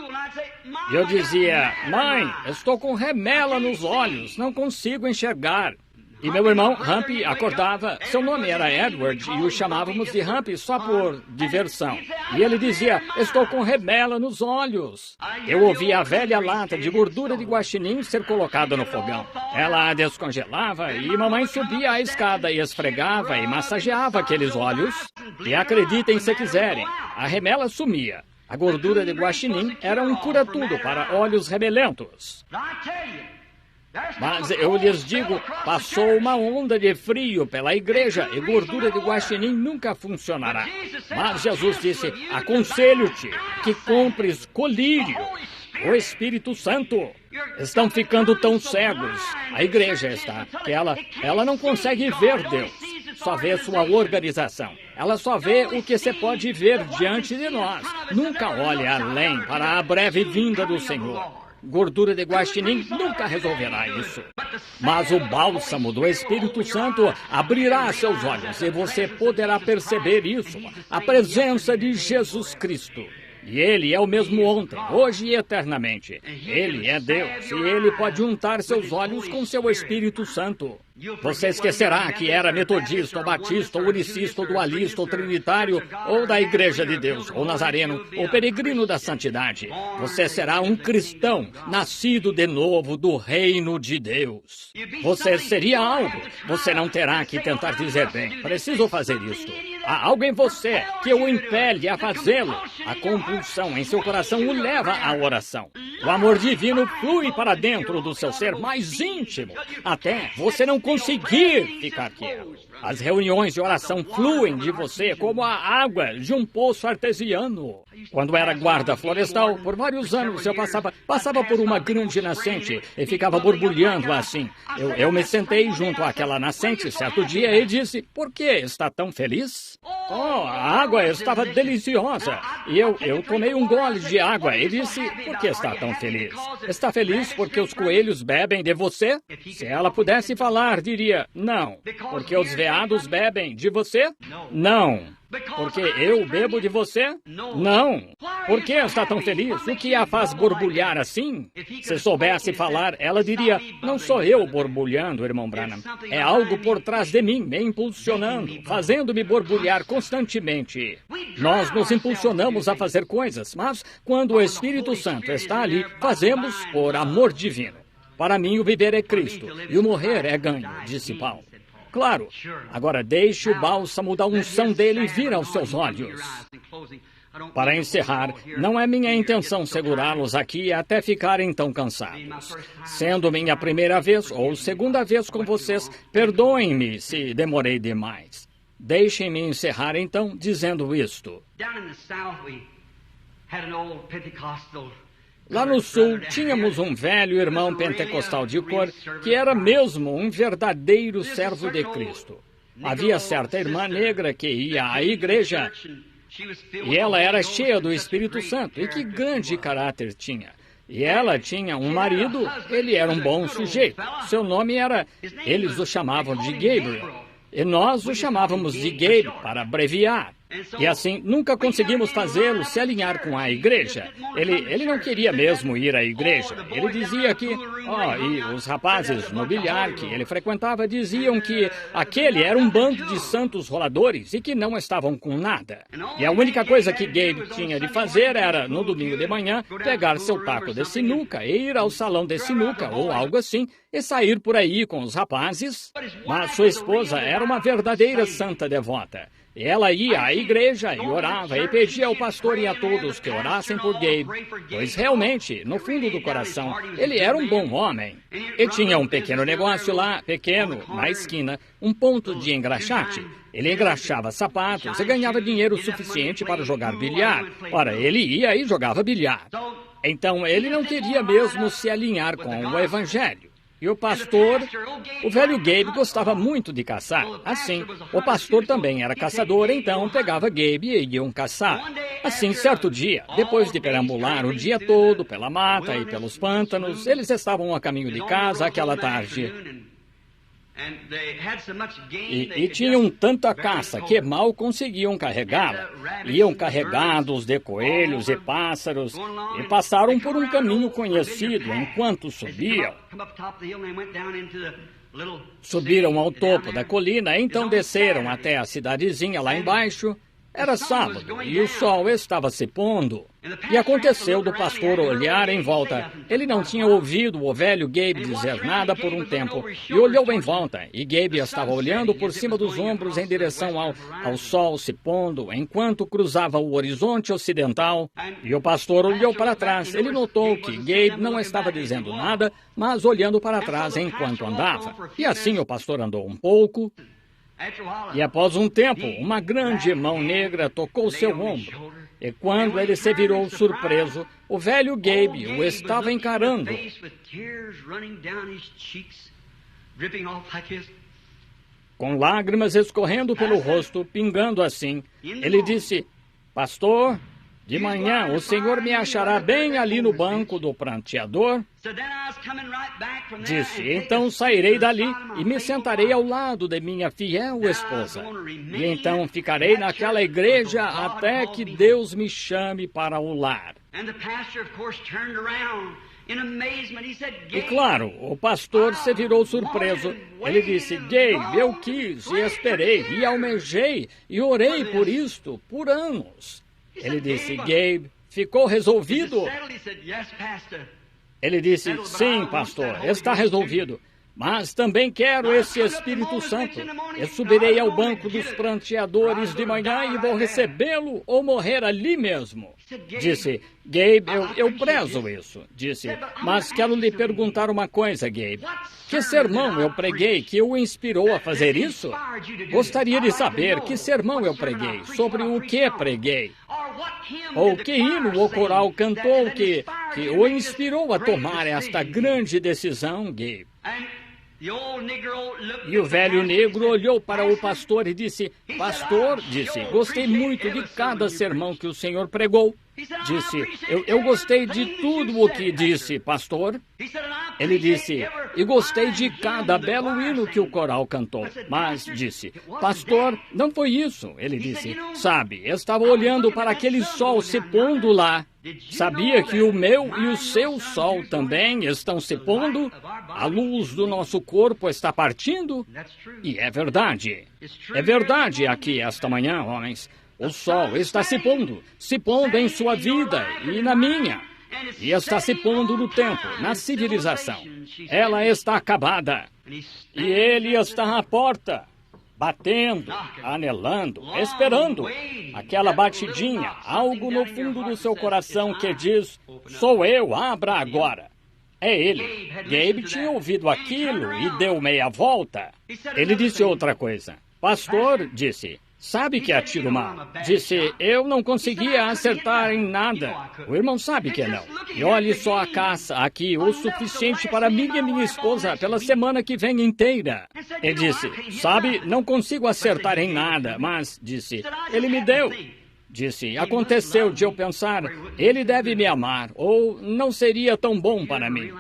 E eu dizia, mãe, estou com remela nos olhos, não consigo enxergar. E meu irmão, Humpy, acordava. Seu nome era Edward e o chamávamos de Humpy só por diversão. E ele dizia, estou com remela nos olhos. Eu ouvia a velha lata de gordura de guaxinim ser colocada no fogão. Ela a descongelava e mamãe subia a escada e esfregava e massageava aqueles olhos. E acreditem se quiserem, a remela sumia. A gordura de guaxinim era um cura-tudo para olhos rebelentos. Mas eu lhes digo, passou uma onda de frio pela igreja e gordura de guaxinim nunca funcionará. Mas Jesus disse, aconselho-te que compres colírio, o Espírito Santo. Estão ficando tão cegos, a igreja está, que ela não consegue ver Deus, só vê sua organização. Ela só vê o que se pode ver diante de nós, nunca olha além para a breve vinda do Senhor. Gordura de guaxinim nunca resolverá isso. Mas o bálsamo do Espírito Santo abrirá seus olhos e você poderá perceber isso, a presença de Jesus Cristo. E Ele é o mesmo ontem, hoje e eternamente. Ele é Deus e Ele pode untar seus olhos com seu Espírito Santo. Você esquecerá que era metodista, ou batista, ou unicista, ou dualista, ou trinitário, ou da Igreja de Deus, ou nazareno, ou peregrino da santidade. Você será um cristão, nascido de novo do reino de Deus. Você seria algo. Você não terá que tentar dizer, bem, preciso fazer isto. Há algo em você que o impele a fazê-lo. A compulsão em seu coração o leva à oração. O amor divino flui para dentro do seu ser mais íntimo, até você não conseguir ficar quieto. As reuniões de oração fluem de você como a água de um poço artesiano. Quando era guarda florestal, por vários anos eu passava por uma grande nascente e ficava borbulhando assim. Eu me sentei junto àquela nascente certo dia e disse, por que está tão feliz? Oh, a água estava deliciosa. E eu tomei um gole de água e disse, por que está tão feliz? Está feliz porque os coelhos bebem de você? Se ela pudesse falar, diria, não. Porque os veados bebem de você? Não. Porque eu bebo de você? Não. Por que está tão feliz? O que a faz borbulhar assim? Se soubesse falar, ela diria, não sou eu borbulhando, irmão Branham. É algo por trás de mim, me impulsionando, fazendo-me borbulhar constantemente. Nós nos impulsionamos a fazer coisas, mas quando o Espírito Santo está ali, fazemos por amor divino. Para mim, o viver é Cristo e o morrer é ganho, disse Paulo. Claro. Agora deixe o bálsamo da unção dele vir aos seus olhos. Para encerrar, não é minha intenção segurá-los aqui até ficarem tão cansados. Sendo minha primeira vez ou segunda vez com vocês, perdoem-me se demorei demais. Deixem-me encerrar então dizendo isto. Lá no sul, tínhamos um velho irmão pentecostal de cor que era mesmo um verdadeiro servo de Cristo. Havia certa irmã negra que ia à igreja e ela era cheia do Espírito Santo. E que grande caráter tinha. E ela tinha um marido, ele era um bom sujeito. Seu nome era, eles o chamavam de Gabriel. E nós o chamávamos de Gabe para abreviar. E assim, nunca conseguimos fazê-lo se alinhar com a igreja. Ele não queria mesmo ir à igreja. Ele dizia que, e os rapazes no bilhar que ele frequentava diziam que aquele era um bando de santos roladores e que não estavam com nada. E a única coisa que Gabe tinha de fazer era, no domingo de manhã, pegar seu taco de sinuca e ir ao salão de sinuca ou algo assim e sair por aí com os rapazes. Mas sua esposa era uma verdadeira santa devota. Ela ia à igreja e orava e pedia ao pastor e a todos que orassem por Gabe, pois realmente, no fundo do coração, ele era um bom homem. E tinha um pequeno negócio lá, pequeno, na esquina, um ponto de engraxate. Ele engraxava sapatos e ganhava dinheiro suficiente para jogar bilhar. Ora, ele ia e jogava bilhar. Então, ele não queria mesmo se alinhar com o evangelho. E o pastor, o velho Gabe, gostava muito de caçar. Assim, o pastor também era caçador, então pegava Gabe e iam caçar. Assim, certo dia, depois de perambular o dia todo pela mata e pelos pântanos, eles estavam a caminho de casa aquela tarde. E tinham tanta caça que mal conseguiam carregá-la. Iam carregados de coelhos e pássaros e passaram por um caminho conhecido enquanto subiam. Subiram ao topo da colina, então desceram até a cidadezinha lá embaixo. Era sábado e o sol estava se pondo. E aconteceu do pastor olhar em volta. Ele não tinha ouvido o velho Gabe dizer nada por um tempo. E olhou em volta. E Gabe estava olhando por cima dos ombros em direção ao sol se pondo, enquanto cruzava o horizonte ocidental. E o pastor olhou para trás. Ele notou que Gabe não estava dizendo nada, mas olhando para trás enquanto andava. E assim o pastor andou um pouco. E após um tempo, uma grande mão negra tocou seu ombro. E quando ele se virou surpreso, o velho Gabe o estava encarando. Com lágrimas escorrendo pelo rosto, pingando assim, ele disse: "Pastor, de manhã o senhor me achará bem ali no banco do pranteador?" Disse: "Então sairei dali e me sentarei ao lado de minha fiel esposa. E então ficarei naquela igreja até que Deus me chame para o lar." E claro, o pastor se virou surpreso. Ele disse: "Gabe, eu quis e esperei e almejei e orei por isto por anos." Ele disse: "Gabe, ficou resolvido?" Ele disse: "Sim, pastor, está resolvido. Mas também quero esse Espírito Santo. Eu subirei ao banco dos pranteadores de manhã e vou recebê-lo ou morrer ali mesmo." Disse: "Gabe, eu prezo isso." Disse: "Mas quero lhe perguntar uma coisa, Gabe. Que sermão eu preguei que o inspirou a fazer isso? Gostaria de saber que sermão eu preguei, sobre o que preguei. Ou que hino o coral cantou que o inspirou a tomar esta grande decisão, Gabe." E o velho negro olhou para o pastor e disse: "Pastor," disse, "gostei muito de cada sermão que o senhor pregou." Disse: eu gostei de tudo o que disse, pastor." Ele disse: "E gostei de cada belo hino que o coral cantou." Mas disse: "Pastor, não foi isso." Ele disse: "Sabe, estava olhando para aquele sol se pondo lá. Sabia que o meu e o seu sol também estão se pondo? A luz do nosso corpo está partindo?" E é verdade. É verdade aqui esta manhã, homens. O sol está se pondo em sua vida e na minha. E está se pondo no tempo, na civilização. Ela está acabada. E ele está à porta, batendo, anelando, esperando. Aquela batidinha, algo no fundo do seu coração que diz: "Sou eu, abra agora." É ele. Gabe tinha ouvido aquilo e deu meia volta. Ele disse outra coisa. "Pastor," disse, "sabe que atiro mal." Disse: "Eu não conseguia acertar em nada." O irmão sabe que não. E olhe só a caça aqui, o suficiente para mim e minha esposa pela semana que vem inteira. Ele disse: "Sabe, não consigo acertar em nada." Mas, disse, "ele me deu." Disse: "Aconteceu de eu pensar, ele deve me amar, ou não seria tão bom para mim."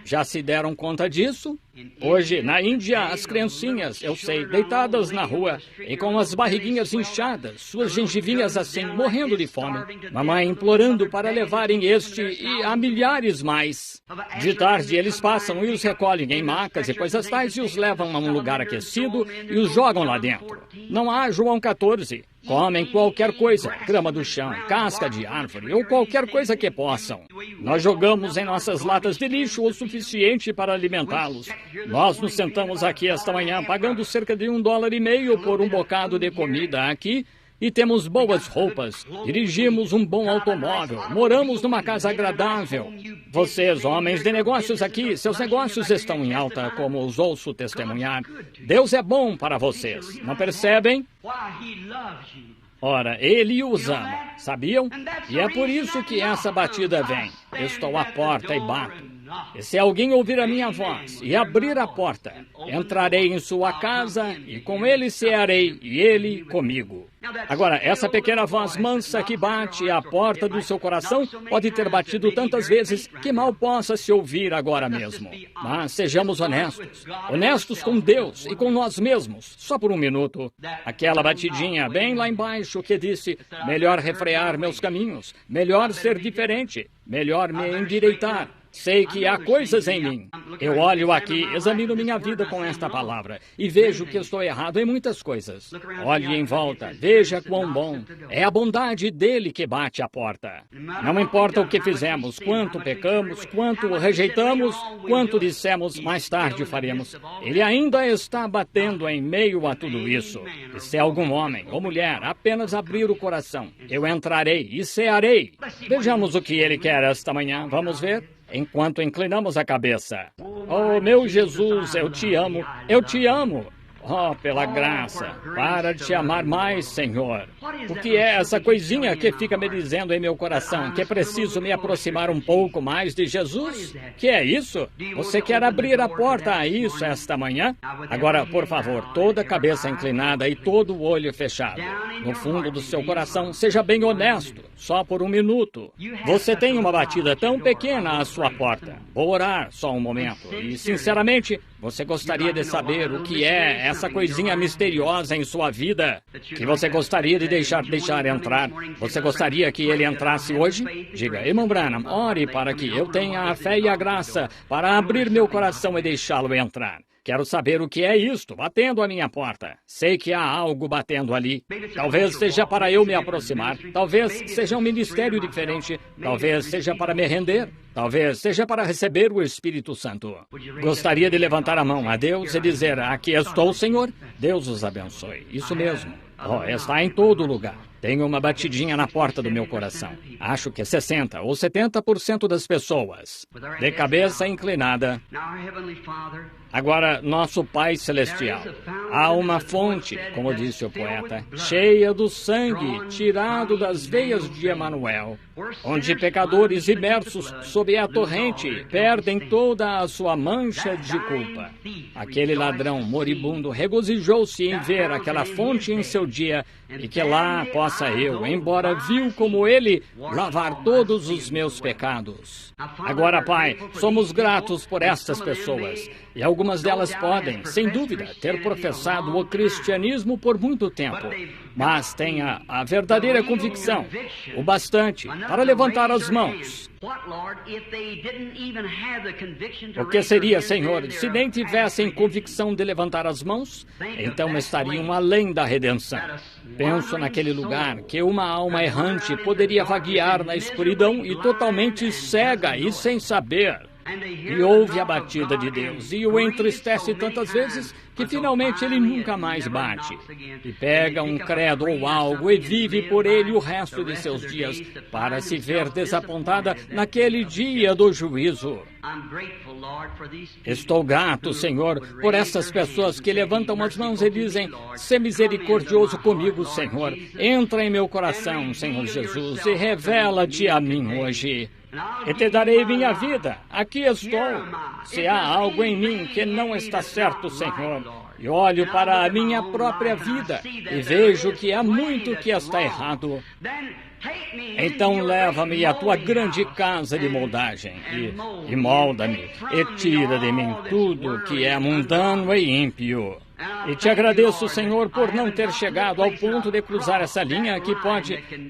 Já se deram conta disso? Hoje, na Índia, as criancinhas, eu sei, deitadas na rua e com as barriguinhas inchadas, suas gengivinhas assim, morrendo de fome. Mamãe implorando para levarem este e há milhares mais. De tarde, eles passam e os recolhem em macas e coisas tais e os levam a um lugar aquecido e os jogam lá dentro. Não há João 14. Comem qualquer coisa, grama do chão, casca de árvore ou qualquer coisa que possam. Nós jogamos em nossas latas de lixo o suficiente para alimentá-los. Nós nos sentamos aqui esta manhã pagando cerca de $1,50 por um bocado de comida aqui e temos boas roupas, dirigimos um bom automóvel, moramos numa casa agradável. Vocês, homens de negócios aqui, seus negócios estão em alta, como os ouço testemunhar. Deus é bom para vocês, não percebem? Ora, Ele os ama, sabiam? E é por isso que essa batida vem. Estou à porta e bato. E se alguém ouvir a minha voz e abrir a porta, entrarei em sua casa e com ele cearei e ele comigo. Agora, essa pequena voz mansa que bate à porta do seu coração pode ter batido tantas vezes que mal possa se ouvir agora mesmo. Mas sejamos honestos. Honestos com Deus e com nós mesmos, só por um minuto. Aquela batidinha bem lá embaixo que disse, melhor refrear meus caminhos, melhor ser diferente, melhor me endireitar. Sei que há coisas em mim. Eu olho aqui, examino minha vida com esta palavra e vejo que estou errado em muitas coisas. Olhe em volta, veja quão bom. É a bondade dele que bate à porta. Não importa o que fizemos, quanto pecamos, quanto rejeitamos, quanto dissemos mais tarde faremos. Ele ainda está batendo em meio a tudo isso. E se algum homem ou mulher apenas abrir o coração, eu entrarei e cearei. Vejamos o que ele quer esta manhã. Vamos ver? Enquanto inclinamos a cabeça. Oh, meu Jesus, eu te amo, eu te amo. Oh, pela graça, para de te amar mais, Senhor. O que é essa coisinha que fica me dizendo em meu coração que é preciso me aproximar um pouco mais de Jesus? Que é isso? Você quer abrir a porta a isso esta manhã? Agora, por favor, toda a cabeça inclinada e todo o olho fechado. No fundo do seu coração, seja bem honesto, só por um minuto. Você tem uma batida tão pequena à sua porta. Vou orar só um momento e, sinceramente, você gostaria de saber o que é essa coisinha misteriosa em sua vida que você gostaria de deixar entrar? Você gostaria que ele entrasse hoje? Diga, irmão Branham, ore para que eu tenha a fé e a graça para abrir meu coração e deixá-lo entrar. Quero saber o que é isto, batendo à minha porta. Sei que há algo batendo ali. Talvez seja para eu me aproximar. Talvez seja um ministério diferente. Talvez seja para me render. Talvez seja para receber o Espírito Santo. Gostaria de levantar a mão a Deus e dizer, aqui estou, Senhor. Deus os abençoe. Isso mesmo. Oh, está em todo lugar. Tenho uma batidinha na porta do meu coração. Acho que 60% ou 70% das pessoas. De cabeça inclinada. Agora, nosso Pai Celestial. Há uma fonte, como disse o poeta, cheia do sangue tirado das veias de Emanuel, onde pecadores imersos sob a torrente perdem toda a sua mancha de culpa. Aquele ladrão moribundo regozijou-se em ver aquela fonte em seu dia e que lá possa eu, embora vil como ele, lavar todos os meus pecados. Agora, Pai, somos gratos por estas pessoas e algumas delas podem, sem dúvida, ter professado o cristianismo por muito tempo, mas têm a verdadeira convicção, o bastante, para levantar as mãos. O que seria, Senhor, se nem tivessem convicção de levantar as mãos? Então estariam além da redenção. Penso naquele lugar que uma alma errante poderia vaguear na escuridão e totalmente cega e sem saber. E ouve a batida de Deus e o entristece tantas vezes que finalmente ele nunca mais bate. E pega um credo ou algo e vive por ele o resto de seus dias para se ver desapontada naquele dia do juízo. Estou grato, Senhor, por essas pessoas que levantam as mãos e dizem, "Sê misericordioso comigo, Senhor. Entra em meu coração, Senhor Jesus, e revela-te a mim hoje." e te darei minha vida. Aqui estou. Se há algo em mim que não está certo, Senhor, e olho para a minha própria vida e vejo que há muito que está errado, então leva-me à tua grande casa de moldagem e molda-me e tira de mim tudo que é mundano e ímpio. E te agradeço, Senhor, por não ter chegado ao ponto de cruzar essa linha que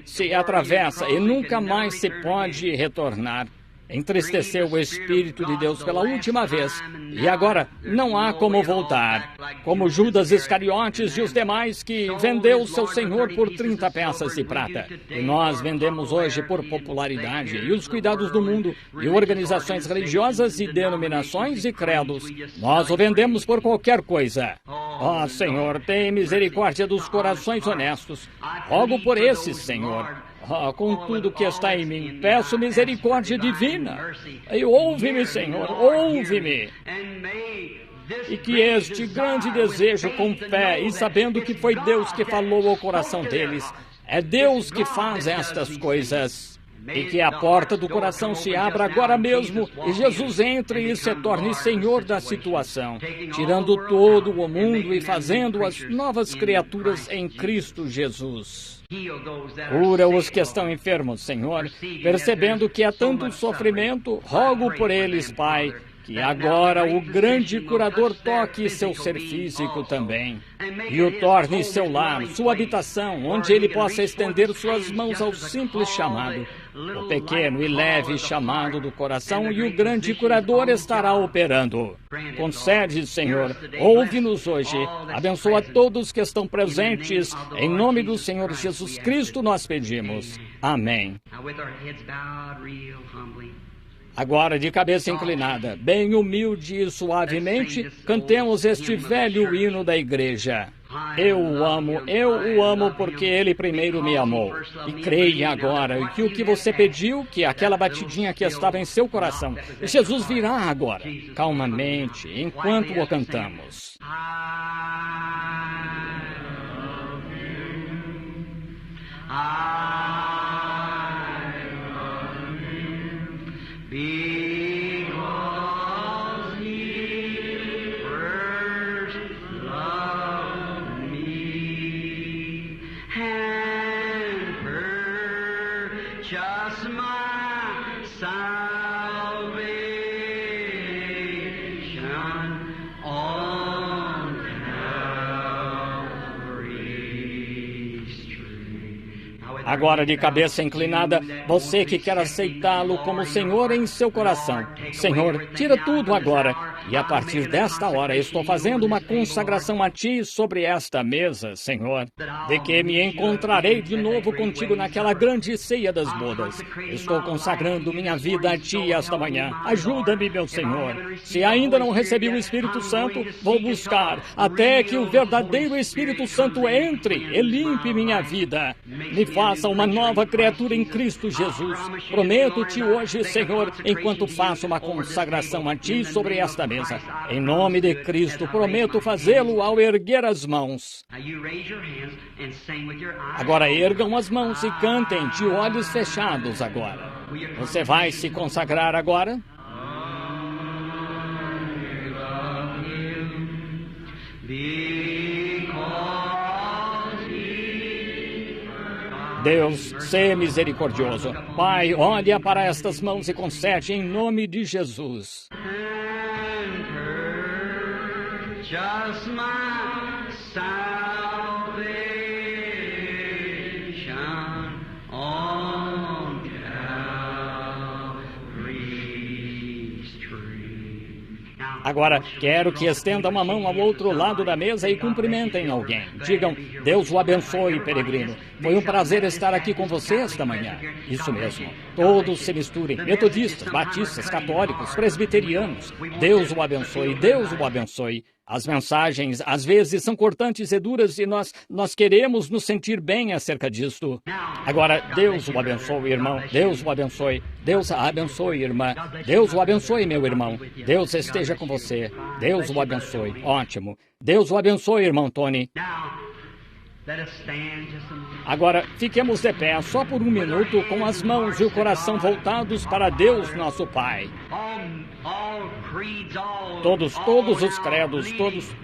se atravessa e nunca mais se pode retornar. Entristeceu o Espírito de Deus pela última vez, e agora não há como voltar. Como Judas Iscariotes e os demais que vendeu seu Senhor por 30 peças de prata. E nós vendemos hoje por popularidade e os cuidados do mundo e organizações religiosas e denominações e credos. Nós o vendemos por qualquer coisa. Ó Senhor, tem misericórdia dos corações honestos. Rogo por esses, Senhor. Com tudo que está em mim, peço misericórdia divina. E ouve-me, Senhor, ouve-me. E que este grande desejo com fé e sabendo que foi Deus que falou ao coração deles, é Deus que faz estas coisas. E que a porta do coração se abra agora mesmo e Jesus entre e se torne Senhor da situação, tirando todo o mundo e fazendo-as novas criaturas em Cristo Jesus. Cura os que estão enfermos, Senhor, percebendo que há tanto sofrimento, rogo por eles, Pai, que agora o grande curador toque seu ser físico também e o torne seu lar, sua habitação, onde ele possa estender suas mãos ao simples chamado, o pequeno e leve chamado do coração, e o grande curador estará operando. Concede, Senhor, ouve-nos hoje, abençoa todos que estão presentes, em nome do Senhor Jesus Cristo nós pedimos. Amém. Agora, de cabeça inclinada, bem humilde e suavemente, cantemos este velho hino da igreja. Eu o amo porque ele primeiro me amou. E creia agora que o que você pediu, que aquela batidinha que estava em seu coração, Jesus virá agora, calmamente, enquanto o cantamos. Because he first loved me and purchased my salvation on Calvary's tree. Agora, de cabeça inclinada, você que quer aceitá-lo como Senhor em seu coração. Senhor, tira tudo agora. E a partir desta hora, estou fazendo uma consagração a Ti sobre esta mesa, Senhor, de que me encontrarei de novo contigo naquela grande ceia das bodas. Estou consagrando minha vida a Ti esta manhã. Ajuda-me, meu Senhor. Se ainda não recebi o Espírito Santo, vou buscar até que o verdadeiro Espírito Santo entre e limpe minha vida. Me faça uma nova criatura em Cristo Jesus. Prometo-te hoje, Senhor, enquanto faço uma consagração a Ti sobre esta mesa. Em nome de Cristo, prometo fazê-lo ao erguer as mãos. Agora ergam as mãos e cantem de olhos fechados agora. Você vai se consagrar agora? Deus, sê misericordioso. Pai, olha para estas mãos e concede em nome de Jesus. Just my salvation on Calvary's tree. Agora, quero que estenda uma mão ao outro lado da mesa e cumprimentem alguém. Digam, Deus o abençoe, peregrino. Foi um prazer estar aqui com você esta manhã. Isso mesmo. Todos se misturem. Metodistas, batistas, católicos, presbiterianos. Deus o abençoe, Deus o abençoe. As mensagens, às vezes, são cortantes e duras e nós queremos nos sentir bem acerca disto. Agora, Deus o abençoe, irmão. Deus o abençoe. Deus a abençoe, irmã. Deus o abençoe, meu irmão. Deus esteja com você. Deus o abençoe. Ótimo. Deus o abençoe, irmão Tony. Agora, fiquemos de pé só por um minuto com as mãos e o coração voltados para Deus, nosso Pai. Todos os credos,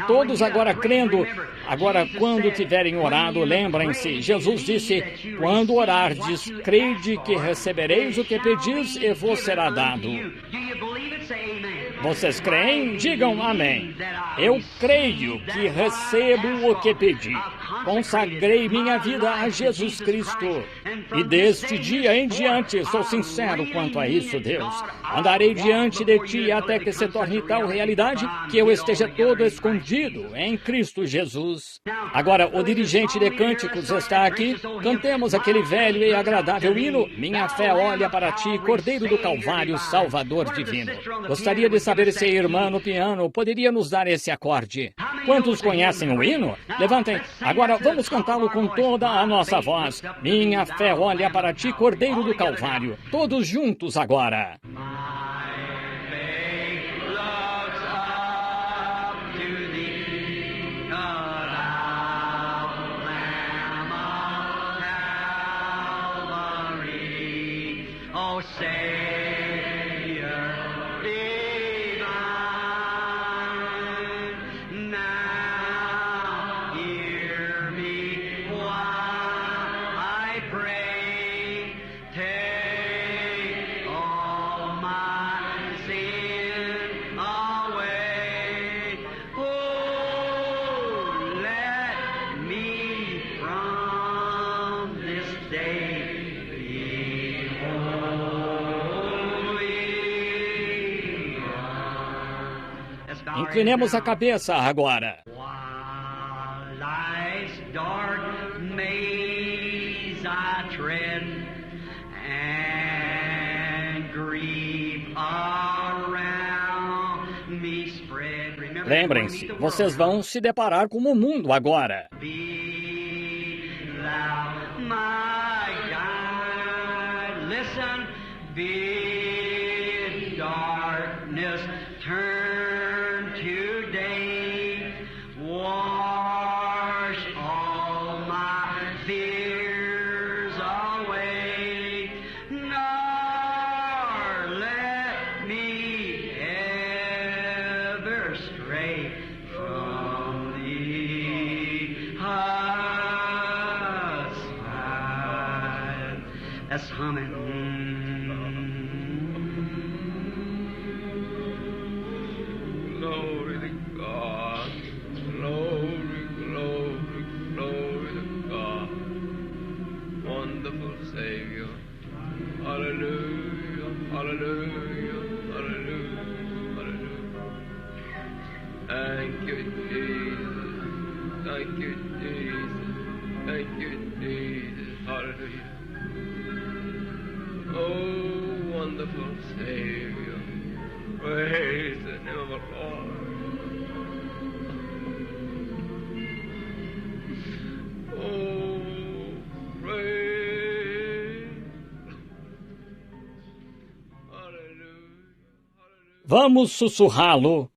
todos agora crendo. Agora, quando tiverem orado, lembrem-se, Jesus disse, quando orardes, crede que recebereis o que pedis e vos será dado. Vocês creem? Digam amém. Eu creio que recebo o que pedi. Consagrei minha vida a Jesus Cristo. E deste dia em diante, sou sincero quanto a isso, Deus. Andarei diante de Ti até que se torne tal realidade que eu esteja todo escondido em Cristo Jesus. Agora, o dirigente de cânticos está aqui. Cantemos aquele velho e agradável hino. Minha fé olha para Ti, Cordeiro do Calvário, Salvador divino. Gostaria de saber se a irmã no piano poderia nos dar esse acorde. Quantos conhecem o hino? Levantem. Agora vamos cantá-lo com toda a nossa voz. Minha fé olha para Ti, Cordeiro do Calvário. Todos juntos agora. Inclinemos a cabeça agora. Lembrem-se, vocês vão se deparar com o mundo agora. Vamos sussurrá-lo.